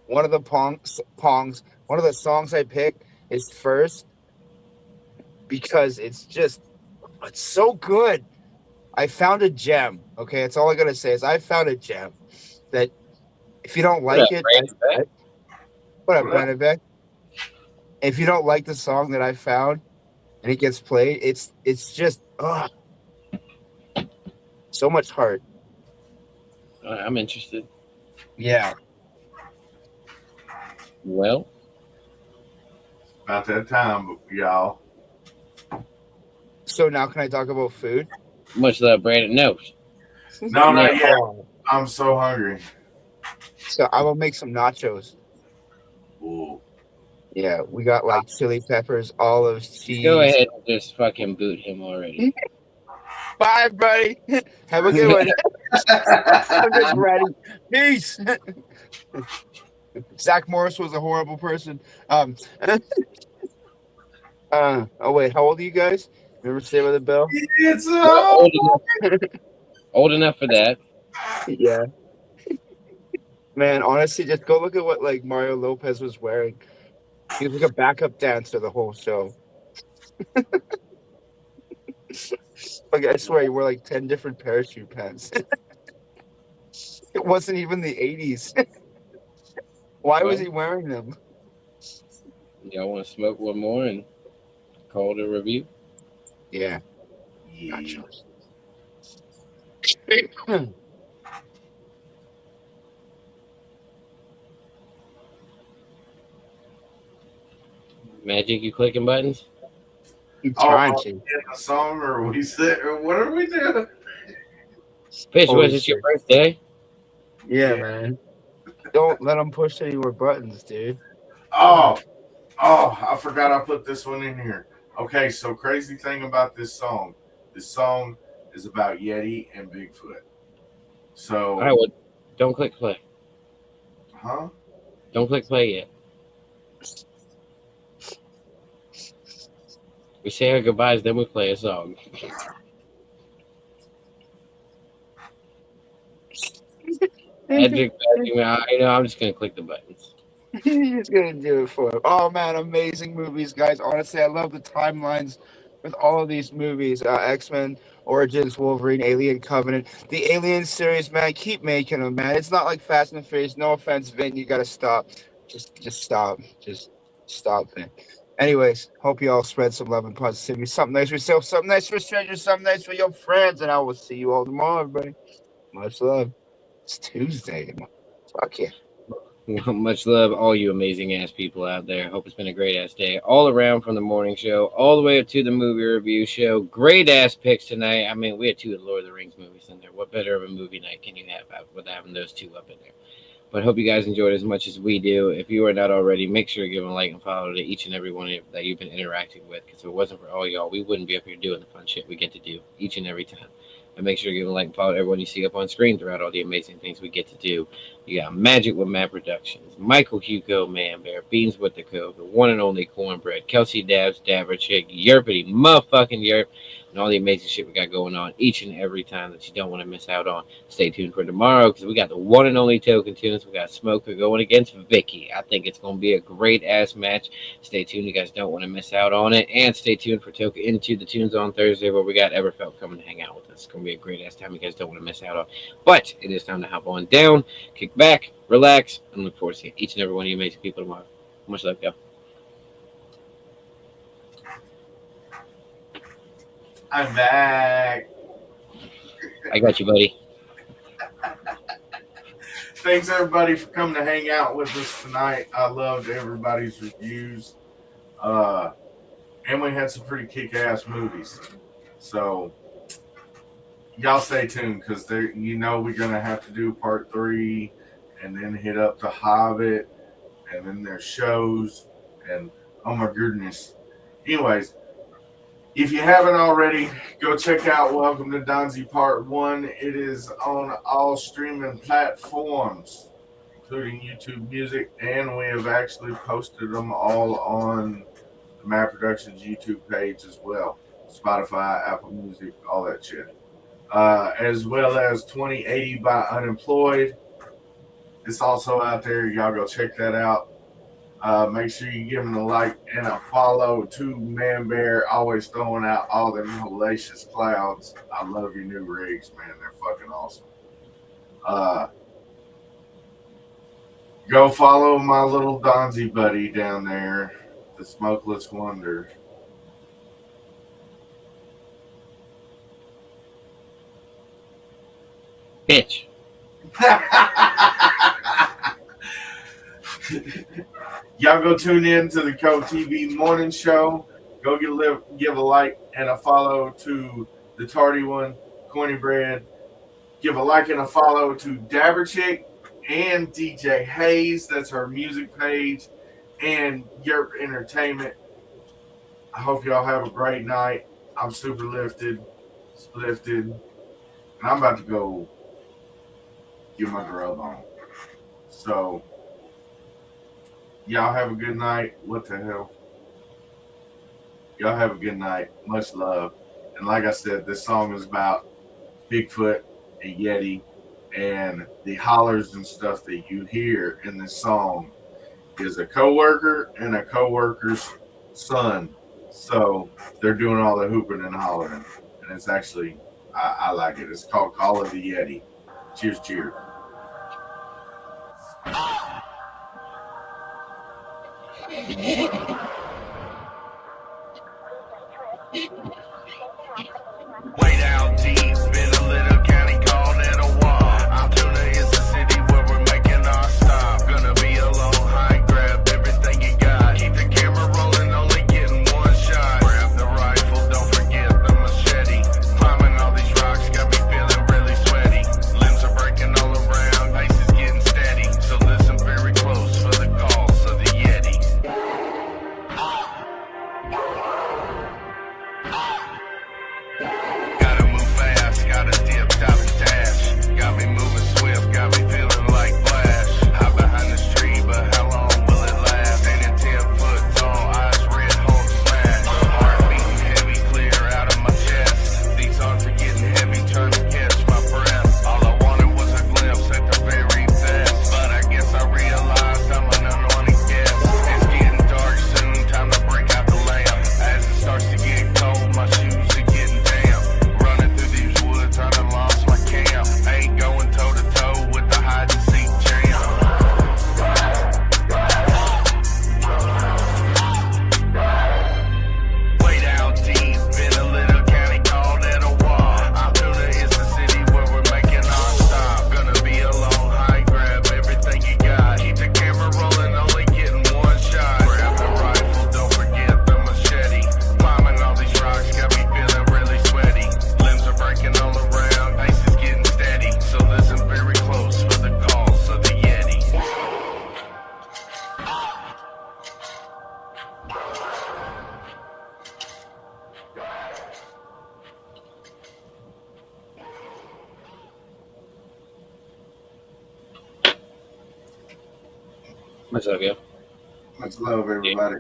one of the one of the songs I picked is first because it's so good. I found a gem. Okay, that's all I gotta say is I found a gem that if you don't like it, what up, Brandon Beck? If you don't like the song that I found and it gets played, it's just so much heart. I'm interested. Yeah. Well, about that time, y'all. So now can I talk about food? Much love, Brandon. No. No, not yet. I'm so hungry. So I will make some nachos. Ooh. Yeah, we got like chili peppers, olives, cheese. Go ahead and just fucking boot him already. Bye, buddy. Have a good one. I'm just ready. Peace. Zach Morris was a horrible person. Oh wait, how old are you guys? Remember Saved by the Bell? It's old enough for that. Yeah. Man, honestly, just go look at what like Mario Lopez was wearing. He was like a backup dancer the whole show. Like I swear, he wore like 10 different parachute pants. It wasn't even the 80s. Why was he wearing them? Y'all want to smoke one more and call it a review? Yeah. Nachos. Magic, you clicking buttons? Time change. A song, or we sit, or what are we doing? Bitch, Holy was it your shit. birthday? Yeah, man. Don't let them push any more buttons, dude. Oh, I forgot I put this one in here. Okay, so crazy thing about this song. This song is about Yeti and Bigfoot. So, All right, well, don't click play. huh? Don't click play yet. We say our goodbyes, then we play a song. Edric, I'm just gonna click the buttons. He's gonna do it for him. Oh man, amazing movies, guys. Honestly, I love the timelines with all of these movies. X-Men, Origins, Wolverine, Alien Covenant, the Alien series, man. Keep making them, man. It's not like Fast and Furious. No offense, Vin. You gotta stop. Just stop. Just stop, Vin. Anyways, hope you all spread some love and positivity. Something nice for yourself, something nice for strangers, something nice for your friends, and I will see you all tomorrow, everybody. Much love. It's Tuesday. Fuck yeah. Much love, all you amazing ass people out there. Hope it's been a great ass day all around, from the morning show all the way up to the movie review show. Great ass picks tonight. I mean, we had 2 of the Lord of the Rings movies in there. What better of a movie night can you have with having those 2 up in there? But hope you guys enjoyed as much as we do. If you are not already, make sure to give them a like and follow to each and every one that you've been interacting with. Because if it wasn't for all y'all, we wouldn't be up here doing the fun shit we get to do each and every time. And make sure to give a like and follow everyone you see up on screen throughout all the amazing things we get to do. You got Magik with M.A.D Productions, Michael Hugo, Man Bear, Beans with the Cove, the one and only Cornbread, Kelsey Dabs, Dabber Chick, Yerpity, motherfucking Yerp, and all the amazing shit we got going on each and every time that you don't want to miss out on. Stay tuned for tomorrow, because we got the one and only Token Tunes. We got Smoker going against Vicky. I think it's going to be a great ass match. Stay tuned. You guys don't want to miss out on it. And stay tuned for Token Into the Tunes on Thursday, where we got Everfelt coming to hang out with us. It's going to be a great ass time you guys don't want to miss out on. But it is time to hop on down, kick back, relax, and look forward to seeing each and every one of you amazing people tomorrow. Much love, y'all. I'm back. I got you, buddy. Thanks everybody for coming to hang out with us tonight. I loved everybody's reviews. And we had some pretty kick-ass movies. So y'all stay tuned, because we're gonna have to do part 3 and then hit up The Hobbit, and then there's shows, and oh my goodness. Anyways, if you haven't already, go check out Welcome to Donzi Part 1. It is on all streaming platforms, including YouTube Music, and we have actually posted them all on the M.A.D Productions YouTube page as well. Spotify, Apple Music, all that shit. As well as 2080 by Unemployed. It's also out there. Y'all go check that out. Make sure you give them a like and a follow to Man Bear, always throwing out all them hellacious clouds. I love your new rigs, man. They're fucking awesome. Go follow my little Donzi buddy down there, the Smokeless Wonder. Bitch. Y'all go tune in to the Code TV morning show. Go give a like and a follow to the Tardy One, CornBread. Give a like and a follow to Dabber Chick and DJ Hayes. That's her music page. And Yerp Entertainment. I hope y'all have a great night. I'm super lifted, splifted, and I'm about to go get my grub on. So, y'all have a good night. What the hell? Y'all have a good night. Much love. And like I said, this song is about Bigfoot and Yeti, and the hollers and stuff that you hear in this song is a coworker and a coworker's son. So they're doing all the hooping and hollering, and it's actually, I like it. It's called Call of the Yeti. Cheers, cheers. Way down deep, spin a little county called Etowah. Altoona is the city where we're making our stop. Gonna be a long hike, grab everything you got. Keep the camera rolling, only getting one shot. Grab the right What's up, yo? Much love, everybody.